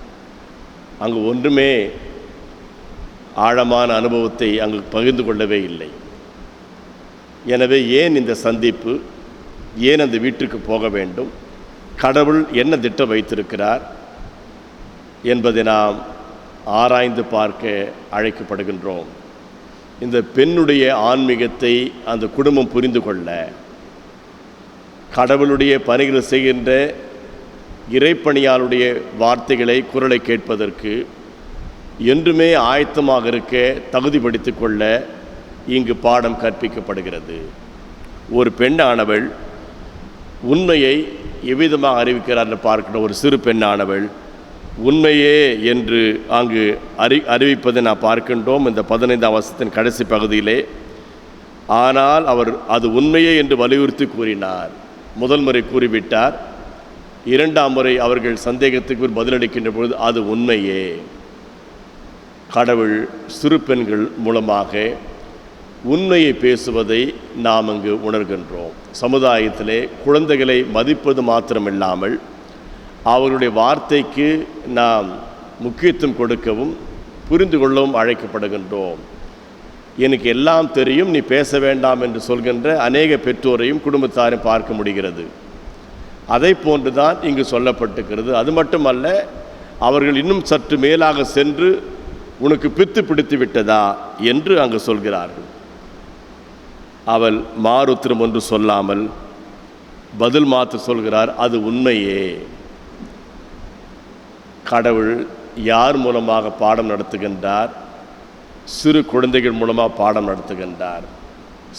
அங்கு ஒன்றுமே ஆழமான அனுபவத்தை அங்கு பகிர்ந்து கொள்ளவே இல்லை. எனவே ஏன் இந்த சந்திப்பு, ஏன் அந்த வீட்டுக்கு போக வேண்டும், கடவுள் என்ன திட்டம் வைத்திருக்கிறார் என்பதை நாம் ஆராய்ந்து பார்க்க அழைக்கப்படுகின்றோம். இந்த பெண்ணுடைய ஆன்மீகத்தை அந்த குடும்பம் புரிந்து கொள்ள, கடவுளுடைய பணிகள் செய்கின்ற இறைப்பணியாளுடைய வார்த்தைகளை, குரலை கேட்பதற்கு என்றுமே ஆயத்தமாக இருக்க தகுதிப்படுத்திக் கொள்ள இங்கு பாடம் கற்பிக்கப்படுகிறது. ஒரு பெண்ணானவள் உண்மையை எவ்விதமாக அறிவிக்கிறார் என்று பார்க்கிற ஒரு சிறு பெண்ணானவள் உண்மையே என்று அங்கு அறிவிப்பதை நாம் பார்க்கின்றோம் இந்த 15ஆம் வசனத்தின் கடைசி பகுதியிலே. ஆனால் அவர் அது உண்மையே என்று வலியுறுத்தி கூறினார். முதல் முறை கூறிவிட்டார். இரண்டாம் முறை அவர்கள் சந்தேகத்துக்கு பதிலளிக்கின்ற பொழுது அது உண்மையே. கடவுள் சிறு பெண்கள் மூலமாக உண்மையை பேசுவதை நாம் அங்கு உணர்கின்றோம். சமுதாயத்திலே குழந்தைகளை மதிப்பது மாத்திரமில்லாமல் அவர்களுடைய வார்த்தைக்கு நாம் முக்கியத்துவம் கொடுக்கவும் புரிந்து கொள்ளவும் அழைக்கப்படுகின்றோம். எனக்கு எல்லாம் தெரியும், நீ பேச வேண்டாம் என்று சொல்கின்ற அநேக பெற்றோரையும் குடும்பத்தாரையும் பார்க்க முடிகிறது. அதை போன்றுதான் இங்கு சொல்லப்பட்டிருக்கிறது. அது மட்டுமல்ல, அவர்கள் இன்னும் சற்று மேலாக சென்று உனக்கு பித்து பிடித்து விட்டதா என்று அங்கு சொல்கிறார்கள். அவள் மாறுத்திரம் ஒன்று சொல்லாமல் பதில் மாற்ற சொல்கிறார், அது உண்மையே. கடவுள் யார் மூலமாக பாடம் நடத்துகின்றார்? சிறு குழந்தைகள் மூலமாக பாடம் நடத்துகின்றார்.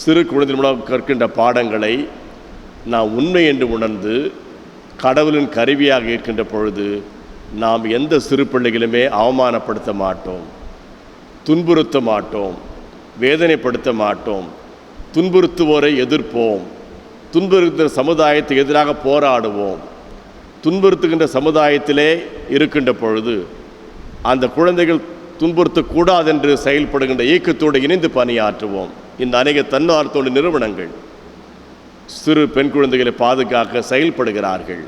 சிறு குழந்தைகள் மூலமாக கற்கின்ற பாடங்களை நாம் உண்மை என்று உணர்ந்து கடவுளின் கருவியாக இருக்கின்ற பொழுது நாம் எந்த சிறு பிள்ளைகளுமே அவமானப்படுத்த மாட்டோம், துன்புறுத்த மாட்டோம், வேதனைப்படுத்த மாட்டோம். துன்புறுத்துவோரை எதிர்ப்போம், துன்புறுத்துகிற சமுதாயத்துக்கு எதிராக போராடுவோம். துன்புறுத்துகின்ற சமுதாயத்திலே இருக்கின்ற பொழுது அந்த குழந்தைகள் துன்புறுத்தக்கூடாது என்று செயல்படுகின்ற இயக்கத்தோடு இணைந்து பணியாற்றுவோம். இந்த அநேக தன்னார்வத்தோடு நிறுவனங்கள் சிறு பெண் குழந்தைகளை பாதுகாக்க செயல்படுகிறார்கள்.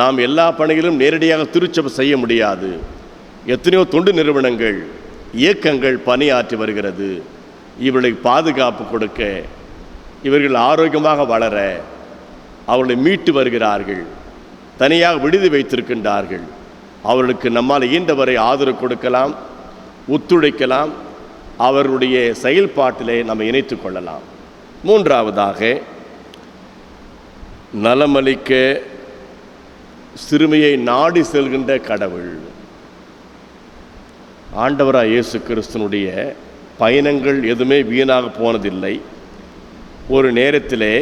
நாம் எல்லா பணிகளும் நேரடியாக திருச்சபை செய்ய முடியாது. எத்தனையோ தொண்டு நிறுவனங்கள், இயக்கங்கள் பணியாற்றி வருகிறது. இவர்களுக்கு பாதுகாப்பு கொடுக்க, இவர்கள் ஆரோக்கியமாக வளர அவர்களை மீட்டு வருகிறார்கள். தனியாக விடுதி வைத்திருக்கின்றார்கள். அவர்களுக்கு நம்மால் இயன்றவரை ஆதரவு கொடுக்கலாம், ஒத்துழைக்கலாம், அவர்களுடைய செயல்பாட்டிலே நம்ம இணைத்து கொள்ளலாம். மூன்றாவதாக, நலமளிக்க சிறுமியை நாடி செல்கின்ற கடவுள். ஆண்டவராய் இயேசு கிறிஸ்துனுடைய பயணங்கள் எதுவுமே வீணாக போனதில்லை. ஒரு நேரத்திலே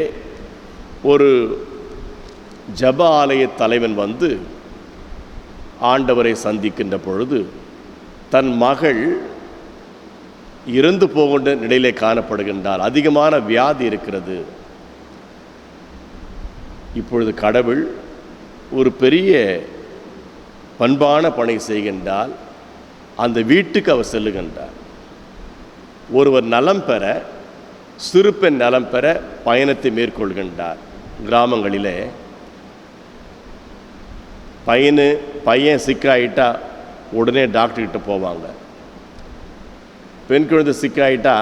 ஒரு ஜப ஆலய தலைவன் வந்து ஆண்டவரை சந்திக்கின்ற பொழுது தன் மகள் இறந்து போகின்ற நிலையிலே காணப்படுகின்றார். அதிகமான வியாதி இருக்கிறது. இப்பொழுது கடவுள் ஒரு பெரிய பண்பான பணி செய்கின்றால் அந்த வீட்டுக்கு அவர் செல்லுகின்றார். ஒருவர் நலம் பெற, சிறுபெண் நலம் பெற பயணத்தை மேற்கொள்கின்றார். கிராமங்களிலே பையன் சிக்காயிட்டா உடனே டாக்டர்கிட்ட போவாங்க. பெண் குழந்தை சிக்காயிட்டா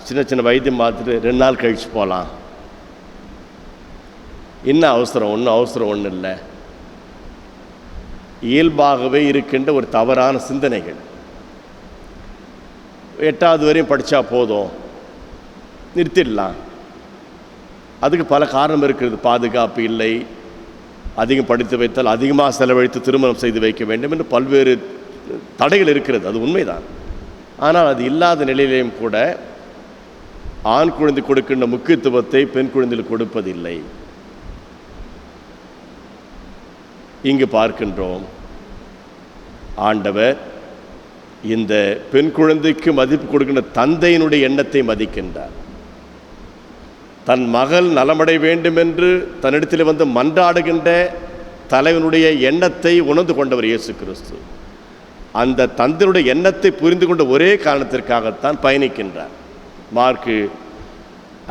சின்ன சின்ன வைத்தியம் பார்த்துட்டு 2 நாள் கழித்து போகலாம். என்ன அவசரம்? ஒன்றும் இல்லை. இயல்பாகவே இருக்கின்ற ஒரு தவறான சிந்தனைகள். 8வது வரையும் படித்தா போதும், நிறுத்திடலாம். அதுக்கு பல காரணம் இருக்கிறது. பாதுகாப்பு இல்லை, அதிகம் படித்து வைத்தால் அதிகமாக செலவழித்து திருமணம் செய்து வைக்க வேண்டும் என்று பல்வேறு தடைகள் இருக்கிறது. அது உண்மைதான். ஆனால் அது இல்லாத நிலையிலையும் கூட ஆண் குழந்தை கொடுக்கின்ற முக்கியத்துவத்தை பெண் குழந்தைகளுக்கு கொடுப்பதில்லை. இங்கு பார்க்கின்றோம், ஆண்டவர் இந்த பெண் குழந்தைக்கு மதிப்பு கொடுக்கின்ற தந்தையினுடைய எண்ணத்தை மதிக்கின்றார். தன் மகள் நலமடை வேண்டும் என்று தன்னிடத்தில் வந்து மன்றாடுகின்ற தலைவனுடைய எண்ணத்தை உணர்ந்து கொண்டவர் இயேசு கிறிஸ்து. அந்த தந்தையுடைய எண்ணத்தை புரிந்து கொண்ட ஒரே காரணத்திற்காகத்தான் பயணிக்கின்றார். மார்க்கு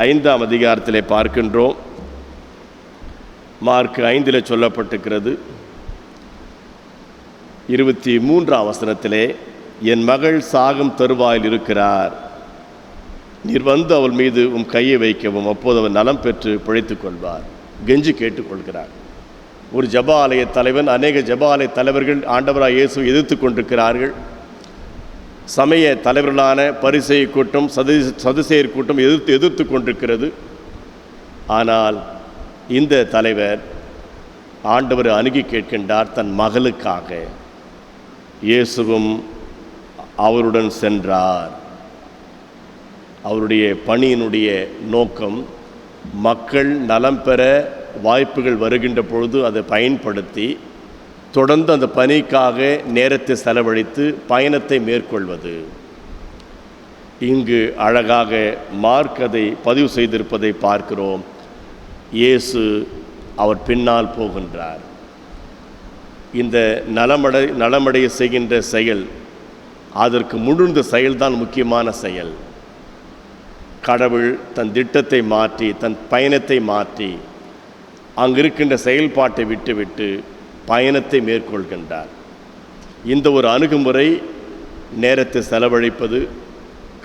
5ஆம் அதிகாரத்திலே பார்க்கின்றோம். மார்க்கு 5 சொல்லப்பட்டிருக்கிறது 23ஆம் வசனத்திலே, என் மகள் சாகும் தருவாயில் இருக்கிறார், நீர் வந்து அவள் மீது உம் கையை வைக்கவும், அப்போது அவர் நலம் பெற்று பிழைத்துக் கொள்வார். கெஞ்சி கேட்டுக்கொள்கிறார். ஒரு ஜப ஆலய தலைவன், அநேக ஜப ஆலய தலைவர்கள் ஆண்டவராய் இயேசுவை எதிர்த்து கொண்டிருக்கிறார்கள். சமய தலைவர்களான பரிசேய கூட்டம், சதுசேயர் கூட்டம் எதிர்த்து கொண்டிருக்கிறது. ஆனால் இந்த தலைவர் ஆண்டவரை அணுகி கேட்கின்றார் தன் மகளுக்காக. இயேசுவும் அவருடன் சென்றார். அவருடைய பணியினுடைய நோக்கம் மக்கள் நலம் பெற வாய்ப்புகள் வருகின்ற பொழுது அதை பயன்படுத்தி தொடர்ந்து அந்த பணிக்காக நேரத்தை செலவழித்து பயணத்தை மேற்கொள்வது. இங்கு அழகாக மார்க் அதை பதிவு செய்திருப்பதை பார்க்கிறோம். இயேசு அவர் பின்னால் போகின்றார். இந்த நலமடைய செய்கின்ற செயல், அதற்கு முழுந்த செயல்தான் முக்கியமான செயல். கடவுள் தன் திட்டத்தை மாற்றி, தன் பயணத்தை மாற்றி, அங்கிருக்கின்ற செயல்பாட்டை விட்டுவிட்டு பயணத்தை மேற்கொள்கின்றார். இந்த ஒரு அணுகுமுறை நேரத்தை செலவழிப்பது,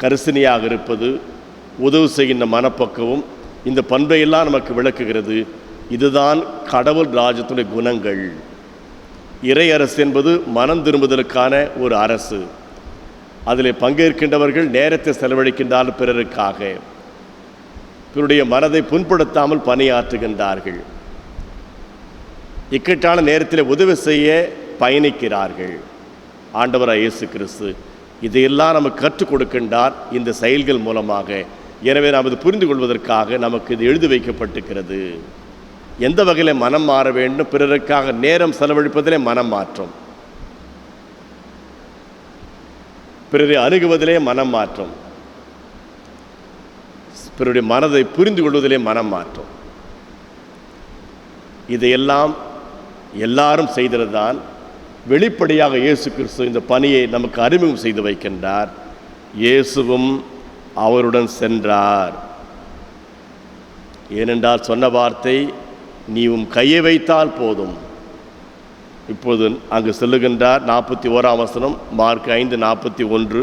கரிசனையாக இருப்பது, உதவு செய்கின்ற மனப்பக்குவம், இந்த பண்பையெல்லாம் நமக்கு விளக்குகிறது. இதுதான் கடவுள் ராஜ்யத்துடைய குணங்கள். இறை அரசு என்பது மனம் திரும்புதலுக்கான ஒரு அரசு. அதில் பங்கேற்கின்றவர்கள் நேரத்தை செலவழிக்கின்றால் பிறருக்காக, பிறருடைய மனதை புண்படுத்தாமல் பணியாற்றுகின்றார்கள். இக்கட்டான நேரத்தில் உதவி செய்ய பயணிக்கிறார்கள். ஆண்டவராய் இயேசு கிறிஸ்து இதையெல்லாம் நமக்கு கற்றுக் கொடுக்கின்றார் இந்த செயல்கள் மூலமாக. எனவே நாம் இது புரிந்து கொள்வதற்காக நமக்கு இது எழுதி வைக்கப்பட்டிருக்கிறது. எந்த வகையில் மனம் மாற வேண்டும்? பிறருக்காக நேரம் செலவழிப்பதிலே மனம் மாற்றம், பிறரை அணுகுவதிலே மனம் மாற்றம், பிறருடைய மனதை புரிந்து கொள்வதிலே மனம் மாற்றம். இதையெல்லாம் எல்லாரும் செய்ததுதான். வெளிப்படையாக இயேசு கிறிஸ்து இந்த பணியை நமக்கு அறிமுகம் செய்து வைக்கின்றார். இயேசுவும் அவருடன் சென்றார். ஏனென்றால் சொன்ன வார்த்தை, நீ உம் கையை வைத்தால் போதும். இப்போது அங்கு செல்லுகின்றார். 41ஆம் வசனம், மார்க் 5:41.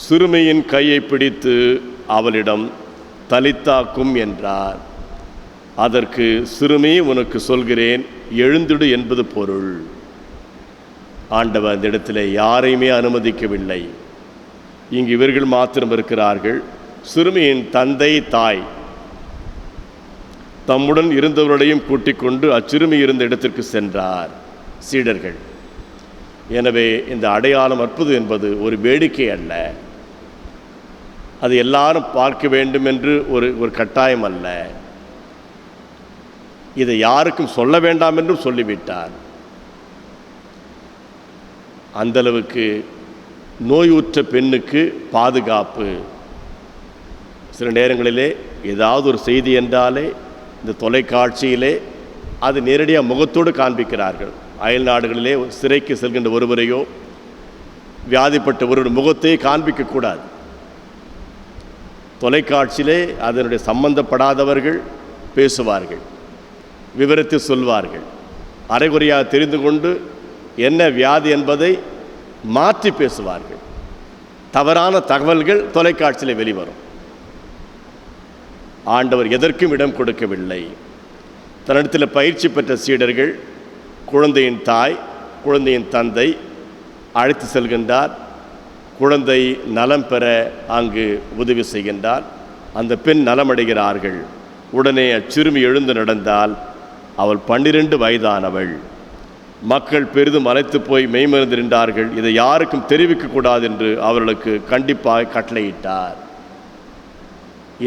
சிறுமியின் கையை பிடித்து அவளிடம் தலித்தாக்கும் என்றார். அதற்கு சிறுமி, உனக்கு சொல்கிறேன், எழுந்திடு என்பது பொருள். ஆண்டவர் அந்த இடத்துல யாரையுமே அனுமதிக்கவில்லை. இங்கு இவர்கள் மாத்திரம் இருக்கிறார்கள். சிறுமியின் தந்தை, தாய் தம்முடன் இருந்தவர்களையும் கூட்டிக் கொண்டு அச்சிறுமி இருந்த இடத்திற்கு சென்றார் சீடர்கள். எனவே இந்த அடையாளம் அற்புதம் என்பது ஒரு வேடிக்கை அல்ல. அது எல்லாரும் பார்க்க வேண்டும் என்று ஒரு கட்டாயம் அல்ல. இதை யாருக்கும் சொல்ல வேண்டாம் என்றும் சொல்லிவிட்டார். அந்தளவுக்கு நோயுற்ற பெண்ணுக்கு பாதுகாப்பு. சில நேரங்களிலே ஏதாவது ஒரு செய்தி என்றாலே இந்த தொலைக்காட்சியிலே அது நேரடியாக முகத்தோடு காண்பிக்கிறார்கள். அயல் நாடுகளிலே சிறைக்கு செல்கின்ற ஒருவரையோ வியாதிப்பட்ட ஒருவருடைய முகத்தையே காண்பிக்கக்கூடாது. தொலைக்காட்சியிலே அதனுடைய சம்பந்தப்படாதவர்கள் பேசுவார்கள், விவரித்து சொல்வார்கள். அரைகுறையாக தெரிந்து கொண்டு என்ன வியாதி என்பதை மாற்றி பேசுவார்கள். தவறான தகவல்கள் தொலைக்காட்சியில் வெளிவரும். ஆண்டவர் எதற்கும் இடம் கொடுக்கவில்லை. தன்னிடத்தில் பயிற்சி பெற்ற சீடர்கள், குழந்தையின் தாய், குழந்தையின் தந்தை அழைத்து செல்கின்றார். குழந்தை நலம் பெற அங்கு உதவி செய்கின்றார். அந்த பெண் நலமடைகிறார்கள். உடனே அச்சிறுமி எழுந்து நடந்தால் அவள் 12 வயதானவள். மக்கள் பெரிதும் அழைத்து போய் மெய்மறந்து நின்றார்கள். இதை யாருக்கும் தெரிவிக்கக்கூடாது என்று அவர்களுக்கு கண்டிப்பாக கட்டளையிட்டார்.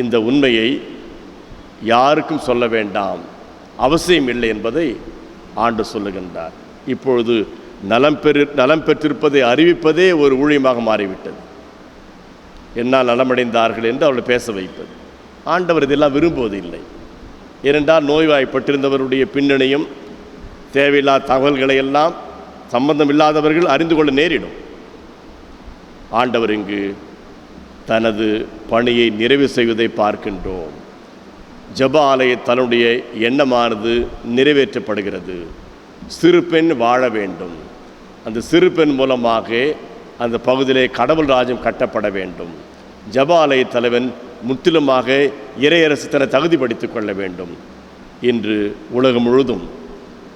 இந்த உண்மையை யாருக்கும் சொல்ல வேண்டாம், அவசியம் இல்லை என்பதை ஆண்டு சொல்லுகின்றார். இப்பொழுது நலம் பெற்றிருப்பதை அறிவிப்பதே ஒரு ஊழியமாக மாறிவிட்டது. என்னால் நலமடைந்தார்கள் என்று அவர்களை பேச வைப்பது. ஆண்டவர் இதெல்லாம் விரும்புவதில்லை. ஏனென்றால் நோய்வாய்ப்பட்டிருந்தவருடைய பின்னணியும் தேவையில்லாத தகவல்களை எல்லாம் சம்பந்தம் இல்லாதவர்கள் அறிந்து கொள்ள நேரிடும். ஆண்டவர் இங்கு தனது பணியை நிறைவு செய்வதை பார்க்கின்றோம். ஜெப ஆலய தன்னுடைய எண்ணமானது நிறைவேற்றப்படுகிறது. சிறு பெண் வாழ வேண்டும். அந்த சிறு பெண் மூலமாக அந்த பகுதியிலே கடவுள் ராஜ்யம் கட்டப்பட வேண்டும். ஜெப ஆலய தலைவன் முற்றிலுமாக இறையரசு தன்னை தகுதிப்படுத்திக் கொள்ள வேண்டும். இன்று உலகம் முழுதும்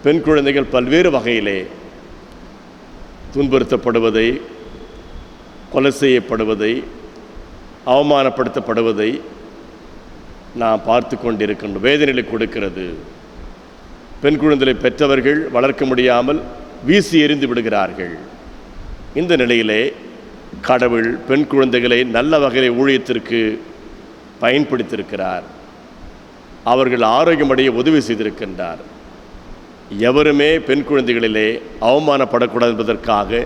பெண் குழந்தைகள் பல்வேறு வகையிலே துன்புறுத்தப்படுவதை, கொலை செய்யப்படுவதை, அவமானப்படுத்தப்படுவதை நாம் பார்த்து கொண்டிருக்கின்றோம். வேதனைகளை கொடுக்கிறது. பெண் குழந்தைகளை பெற்றவர்கள் வளர்க்க முடியாமல் வீசி எறிந்து விடுகிறார்கள். இந்த நிலையிலே கடவுள் பெண் குழந்தைகளை நல்ல வகையிலே ஊழியத்திற்கு பயன்படுத்தியிருக்கிறார். அவர்கள் ஆரோக்கியமடைய உதவி செய்திருக்கின்றார். எவருமே பெண் குழந்தைகளிலே அவமானப்படக்கூடாது என்பதற்காக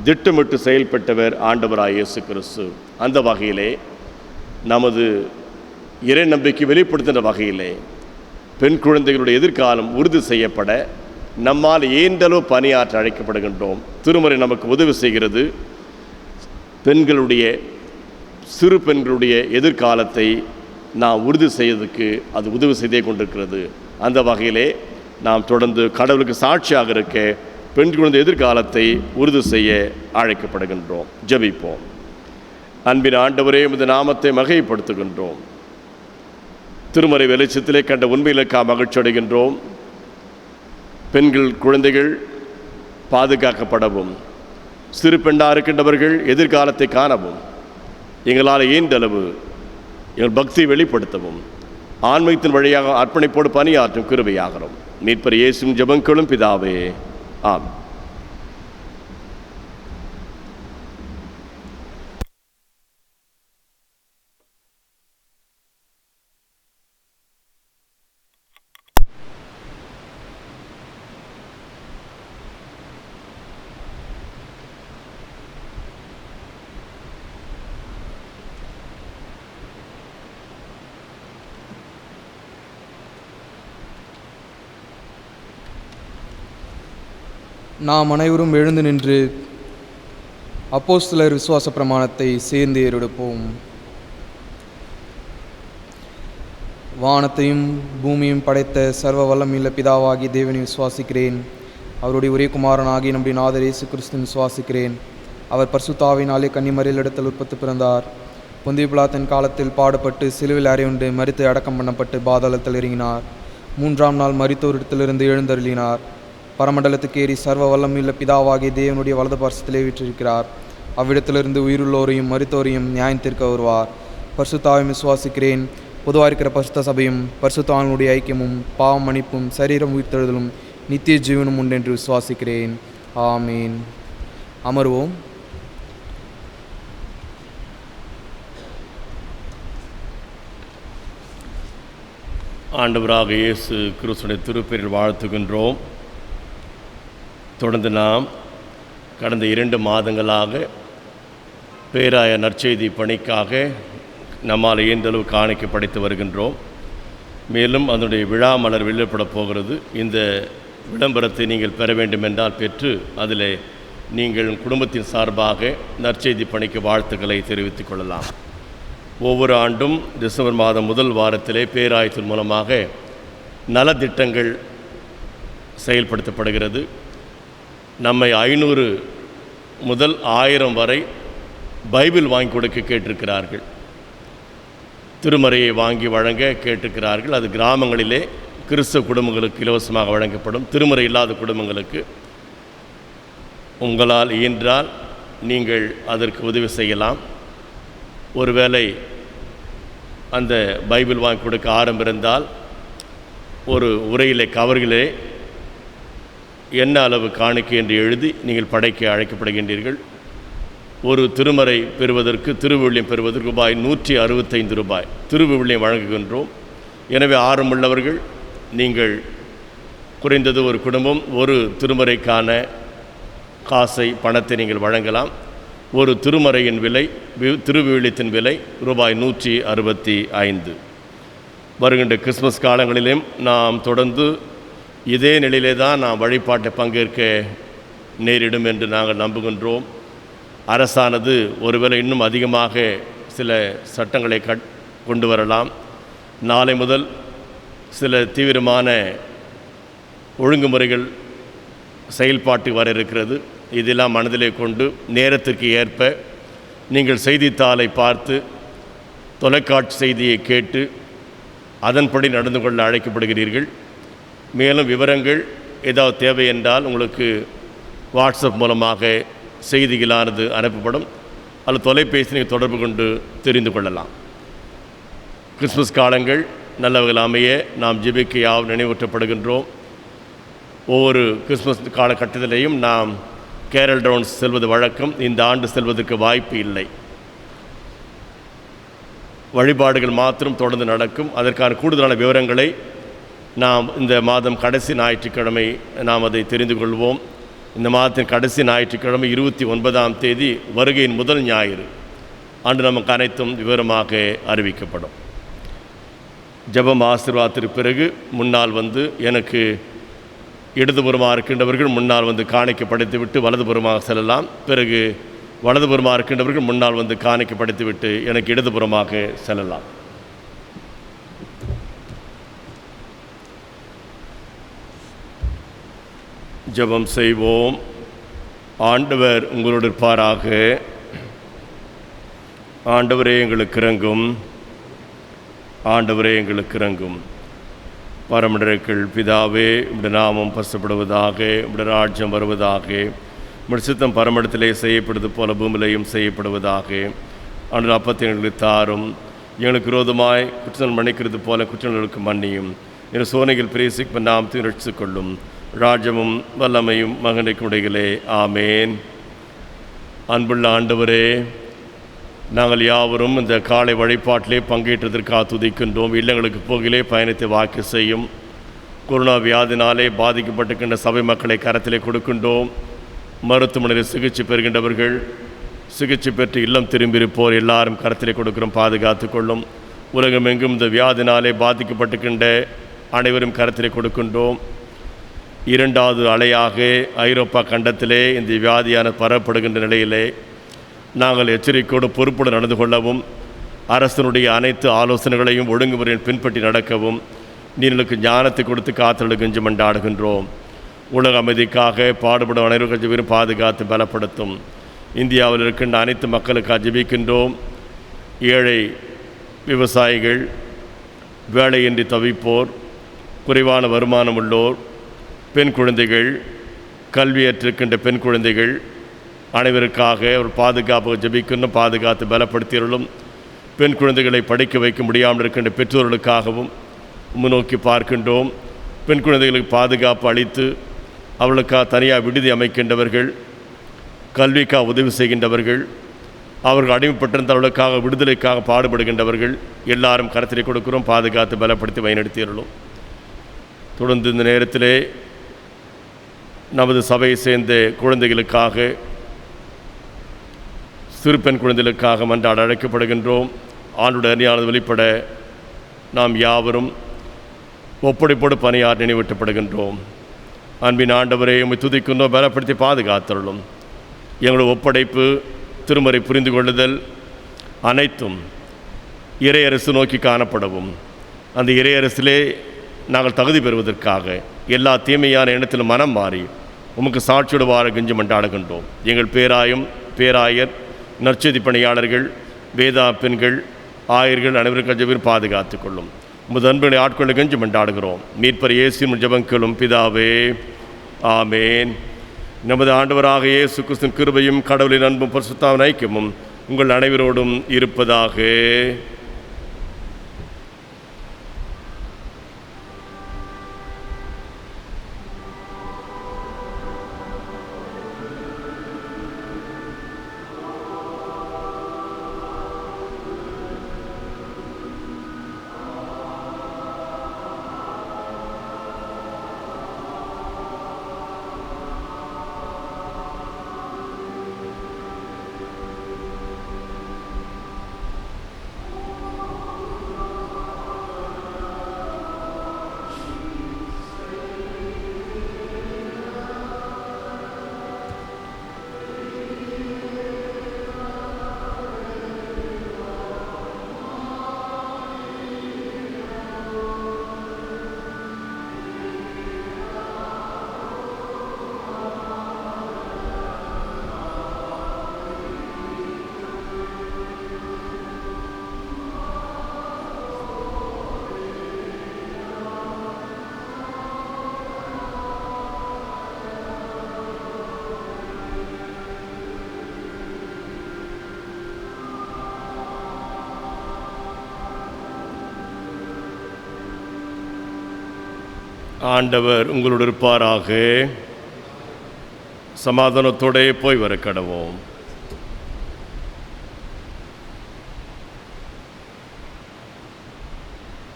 திட்டமிட்டு செயல்பட்டவர் ஆண்டவராய் இயேசு கிறிஸ்து. அந்த வகையிலே நமது இறை நம்பிக்கை வெளிப்படுத்துகின்ற வகையிலே பெண் குழந்தைகளுடைய எதிர்காலம் உறுதி செய்யப்பட நம்மால் ஏண்டளவு பணியாற்ற அழைக்கப்படுகின்றோம். திருமறை நமக்கு உதவி செய்கிறது. பெண்களுடைய, சிறு பெண்களுடைய எதிர்காலத்தை நாம் உறுதி செய்வதற்கு அது உதவி செய்தே கொண்டிருக்கிறது. அந்த வகையிலே நாம் தொடர்ந்து கடவுளுக்கு சாட்சியாக இருக்க பெண் குழந்தை எதிர்காலத்தை உறுதி செய்ய அழைக்கப்படுகின்றோம். ஜெபிப்போம். அன்பின் ஆண்டவரே, உமது நாமத்தை மகிமைப்படுத்துகின்றோம். திருமறை வெளிச்சத்திலே கண்ட உண்மையிலுக்காக மகிழ்ச்சி அடைகின்றோம். பெண்கள், குழந்தைகள் பாதுகாக்கப்படவும், சிறு பெண்ணாக இருக்கின்றவர்கள் எதிர்காலத்தை காணவும், எங்களால் இயன்றளவு எங்கள் பக்தியை வெளிப்படுத்தவும், ஆன்மீகத்தின் வழியாக அர்ப்பணிப்போடு பணியாற்றும் கிருபையாகிறோம். மீட்பர் இயேசுவின் ஜெபங்களும் பிதாவே, ஆம். நாம் அனைவரும் எழுந்து நின்று அப்போஸ்தலர் விசுவாச பிரமாணத்தை சேர்ந்து ஏறெடுப்போம். வானத்தையும் பூமியும் படைத்த சர்வ வல்லமையுள்ள பிதாவாகி தேவனை விசுவாசிக்கிறேன். அவருடைய ஒரே குமாரனாகி நம்முடைய நாதர் இயேசு கிறிஸ்துவின் விசுவாசிக்கிறேன். அவர் பரிசுத்தாவினாலே கன்னிமரியில் இடத்தில் உற்பத்தி பிறந்தார். பொந்திய பிலாத்தின் காலத்தில் பாடுபட்டு சிலுவில் அறையுண்டு மரித்து அடக்கம் பண்ணப்பட்டு பாதாளத்தில் இறங்கினார். 3ஆம் நாள் மரித்தோரிடத்திலிருந்து எழுந்தருளினார். பரமண்டலத்துக்கு ஏறி சர்வ வல்லமையுள்ள பிதாவாகிய தேவனுடைய வலது பார்சத்திலே வீற்றிருக்கிறார். அவ்விடத்திலிருந்து உயிருள்ளோரையும் மரித்தோரையும் நியாயம் தீர்க்க வருவார். பரிசுத்தாவை விசுவாசிக்கிறேன். பொதுவாக இருக்கிற பரிசுத்த சபையும் பரிசுத்தாவினுடைய ஐக்கியமும் பாவம் மன்னிப்பும் சரீரம் உயிர்த்தெழுதலும் நித்திய ஜீவனும் உண்டென்று விசுவாசிக்கிறேன். ஆமீன். அமர்வோம். ஆண்டவராக இயேசு கிறிஸ்துவின் திருப்பெயரில் வாழ்த்துகின்றோம். தொடர்ந்து நாம் கடந்த 2 மாதங்களாக பேராய நற்செய்தி பணிக்காக நம்மால் இயன்றளவு காணிக்கை படைத்து வருகின்றோம். மேலும் அதனுடைய விழா மலர் வெளியிடப்பட போகிறது. இந்த விளம்பரத்தை நீங்கள் பெற வேண்டுமென்றால் பெற்று அதில் நீங்கள் குடும்பத்தின் சார்பாக நற்செய்தி பணிக்கு வாழ்த்துக்களை தெரிவித்துக் கொள்ளலாம். ஒவ்வொரு ஆண்டும் டிசம்பர் மாதம் முதல் வாரத்திலே பேராயத்தின் மூலமாக நலத்திட்டங்கள் செயல்படுத்தப்படுகிறது. நம்மை 500 முதல் 1000 வரை பைபிள் வாங்கி கொடுக்க கேட்டிருக்கிறார்கள். திருமறையை வாங்கி வழங்க கேட்டிருக்கிறார்கள். அது கிராமங்களிலே கிறிஸ்தவ குடும்பங்களுக்கு இலவசமாக வழங்கப்படும். திருமறை இல்லாத குடும்பங்களுக்கு உங்களால் இயன்றால் நீங்கள் அதற்கு உதவி செய்யலாம். ஒருவேளை அந்த பைபிள் வாங்கி கொடுக்க ஆரம்பிருந்தால் ஒரு உரையிலே கவர்களிலே என்ன அளவு காணிக்கை என்று எழுதி நீங்கள் படைக்க அழைக்கப்படுகின்றீர்கள். ஒரு திருமறை பெறுவதற்கு, திருவிவிலியம் பெறுவதற்கு ரூபாய் 165 திருவிவிலியம் வழங்குகின்றோம். எனவே ஆர்வமுள்ளவர்கள் நீங்கள் குறைந்தது ஒரு குடும்பம் ஒரு திருமறைக்கான காசை, பணத்தை நீங்கள் வழங்கலாம். ஒரு திருமறையின் விலை, திருவிவிலியத்தின் விலை ரூபாய் 165. வருகின்ற கிறிஸ்மஸ் காலங்களிலும் நாம் தொடர்ந்து இதே நிலையிலே தான் நாம் வழிபாட்டை பங்கேற்க நேரிடும் என்று நாங்கள் நம்புகின்றோம். அரசானது ஒருவேளை இன்னும் அதிகமாக சில சட்டங்களை கொண்டு வரலாம். நாளை முதல் சில தீவிரமான ஒழுங்குமுறைகள் செயல்பாட்டு வர இருக்கிறது. இதெல்லாம் மனதிலே கொண்டு நேரத்திற்கு ஏற்ப நீங்கள் செய்தித்தாளை பார்த்து தொலைக்காட்சி செய்தியை கேட்டு அதன்படி நடந்து கொள்ள அழைக்கப்படுகிறீர்கள். மேலும் விவரங்கள் ஏதாவது தேவை என்றால் உங்களுக்கு வாட்ஸ்அப் மூலமாக செய்திகளானது அனுப்பப்படும். அல்லது தொலைபேசியை தொடர்பு கொண்டு தெரிந்து கொள்ளலாம். கிறிஸ்மஸ் காலங்கள் நல்லவர்கள் அமைய நாம் ஜெபிக்கையால் நினைவூட்டப்படுகின்றோம். ஒவ்வொரு கிறிஸ்மஸ் காலகட்டத்திலேயும் நாம் கேரல் ரவுண்ட்ஸ் செல்வது வழக்கம். இந்த ஆண்டு செல்வதற்கு வாய்ப்பு இல்லை. வழிபாடுகள் மாத்திரம் தொடர்ந்து நடக்கும். அதற்கான கூடுதலான விவரங்களை நாம் இந்த மாதம் கடைசி ஞாயிற்றுக்கிழமை நாம் அதை தெரிந்து கொள்வோம். இந்த மாதத்தின் கடைசி ஞாயிற்றுக்கிழமை 29ஆம் தேதி வருகையின் முதல் ஞாயிறு அன்று நமக்கு அனைத்தும் விவரமாக அறிவிக்கப்படும். ஜெபம் ஆசீர்வாதத்திற்கு பிறகு முன்னால் வந்து எனக்கு இடதுபுறமாக இருக்கின்றவர்கள் முன்னால் வந்து காணிக்கை படைத்துவிட்டு வலதுபுறமாக செல்லலாம். பிறகு வலதுபுறமாக இருக்கின்றவர்கள் முன்னால் வந்து காணிக்கை படைத்துவிட்டு எனக்கு இடதுபுறமாக செல்லலாம். ஜெபம் செய்வோம். ஆண்டவர் உங்களோடு இருப்பாராக. ஆண்டவரே எங்களுக்கு இரங்கும். ஆண்டவரே எங்களுக்கு இரங்கும். பரமண்டலங்கள் பிதாவே, உம்முடைய நாமம் பசுப்படுவதாக, உம்முடைய ராஜ்யம் வருவதாக, உம்முடைய சித்தம் பரமண்டலத்திலே செய்யப்படுவது போல பூமியிலையும் செய்யப்படுவதாக. ஆண்டு அப்பத்தை எங்களுக்கு தாரும். எங்களுக்கு விரோதமாய் குற்றங்கள் மன்னிக்கிறது போல குற்றங்களுக்கு மன்னியும். என் சோனைகள் பிரேசிக்க நாமத்தையும் ரட்சித்துக் கொள்ளும். ராஜ்யமும் வல்லமையும் மகனுக்கு உடைகளே. ஆமேன். அன்புள்ள ஆண்டவரே, நாங்கள் யாவரும் இந்த காலை வழிபாட்டிலே பங்கேற்றதற்காக துதிக்கின்றோம். இல்லங்களுக்கு போகிலே பயணத்தை வாக்கு செய்யும். கொரோனா வியாதினாலே பாதிக்கப்பட்டிருக்கின்ற சபை மக்களை கரத்திலே கொடுக்கின்றோம். மருத்துவமனையில் சிகிச்சை பெறுகின்றவர்கள், சிகிச்சை பெற்று இல்லம் திரும்பியிருப்போர் எல்லாரும் கரத்திலே கொடுக்கிறோம். பாதுகாத்து கொள்ளும். உலகமெங்கும் இந்த வியாதினாலே பாதிக்கப்பட்டிருக்கின்ற அனைவரும் கரத்திலே கொடுக்கின்றோம். இரண்டாவது அலையாக ஐரோப்பா கண்டத்திலே இந்த வியாதியான பரவப்படுகின்ற நிலையிலே நாங்கள் எச்சரிக்கையோடு பொறுப்புடன் நடந்து கொள்ளவும், அரசனுடைய அனைத்து ஆலோசனைகளையும் ஒழுங்குமுறையில் பின்பற்றி நடக்கவும் நீங்களுக்கு ஞானத்தை கொடுத்து காத்தலுக்கு கெஞ்சி மண்டாடுகின்றோம். உலக அமைதிக்காக பாடுபடும் அனைவரும் பாதுகாத்து பலப்படுத்தும். இந்தியாவில் இருக்கின்ற அனைத்து மக்களுக்காக ஜெபிக்கின்றோம். ஏழை விவசாயிகள், வேலையின்றி தவிப்போர், குறைவான வருமானம் உள்ளோர், பெண் குழந்தைகள், கல்வியற்றிருக்கின்ற பெண் குழந்தைகள் அனைவருக்காக ஒரு பாதுகாப்பாக ஜெபிக்கணும். பாதுகாத்து பலப்படுத்தியவர்களும் பெண் குழந்தைகளை படிக்க வைக்க முடியாமல் இருக்கின்ற பெற்றோர்களுக்காகவும் முன்னோக்கி பார்க்கின்றோம். பெண் குழந்தைகளுக்கு பாதுகாப்பு அளித்து அவர்களுக்காக தனியாக விடுதி அமைக்கின்றவர்கள், கல்விக்காக உதவி செய்கின்றவர்கள், அவர்கள் அடிமைப்பட்டிருந்தவர்களுக்காக விடுதலைக்காக பாடுபடுகின்றவர்கள் எல்லாரும் கருத்திலே கொடுக்கிறோம். பாதுகாத்து பலப்படுத்தி வழிநடத்தியவர்களும் தொடர்ந்து இந்த நேரத்திலே நமது சபையை சேர்ந்த குழந்தைகளுக்காக, சிறு பெண் குழந்தைகளுக்காக மன்றாட அழைக்கப்படுகின்றோம். ஆண்டுடைய அணியானது வெளிப்பட நாம் யாவரும் ஒப்படைப்போடு பணியார் நினைவூட்டப்படுகின்றோம். அன்பின் ஆண்டவரே, உம்மை துதிக்கின்றோம். பலப்படுத்தி பாதுகாத்தருளும். எங்களுடைய ஒப்படைப்பு, திருமறை புரிந்து கொள்ளுதல் அனைத்தும் இறையரசு நோக்கி காணப்படவும், அந்த இறையரசிலே நாங்கள் தகுதி பெறுவதற்காக எல்லா தீமையான எண்ணத்திலும் மனம் மாறி உமக்கு சாட்சியோடு வார கெஞ்சி மண்டாடுகின்றோம். எங்கள் பேராயும் பேராயர், நற்செய்தி பணியாளர்கள், வேதா பெண்கள், ஆயர்கள் அனைவருக்கும் ஜெபம் பாதுகாத்து கொள்ளும். உமது அன்புகளை ஆட்கொள்ள கெஞ்சி மண்டாடுகிறோம். மீட்பர் இயேசுவின் ஜெபங்களும் பிதாவே. ஆமேன். நமது ஆண்டவராக இயேசு கிறிஸ்துவின் கிருபையும் கடவுளின் அன்பும் பரிசுத்தாவின் ஐக்கியமும் உங்கள் அனைவரோடும் இருப்பதாக. ஆண்டவர் உங்களோடு இருப்பாராக. சமாதானத்தோடே போய் வர கடவோம்.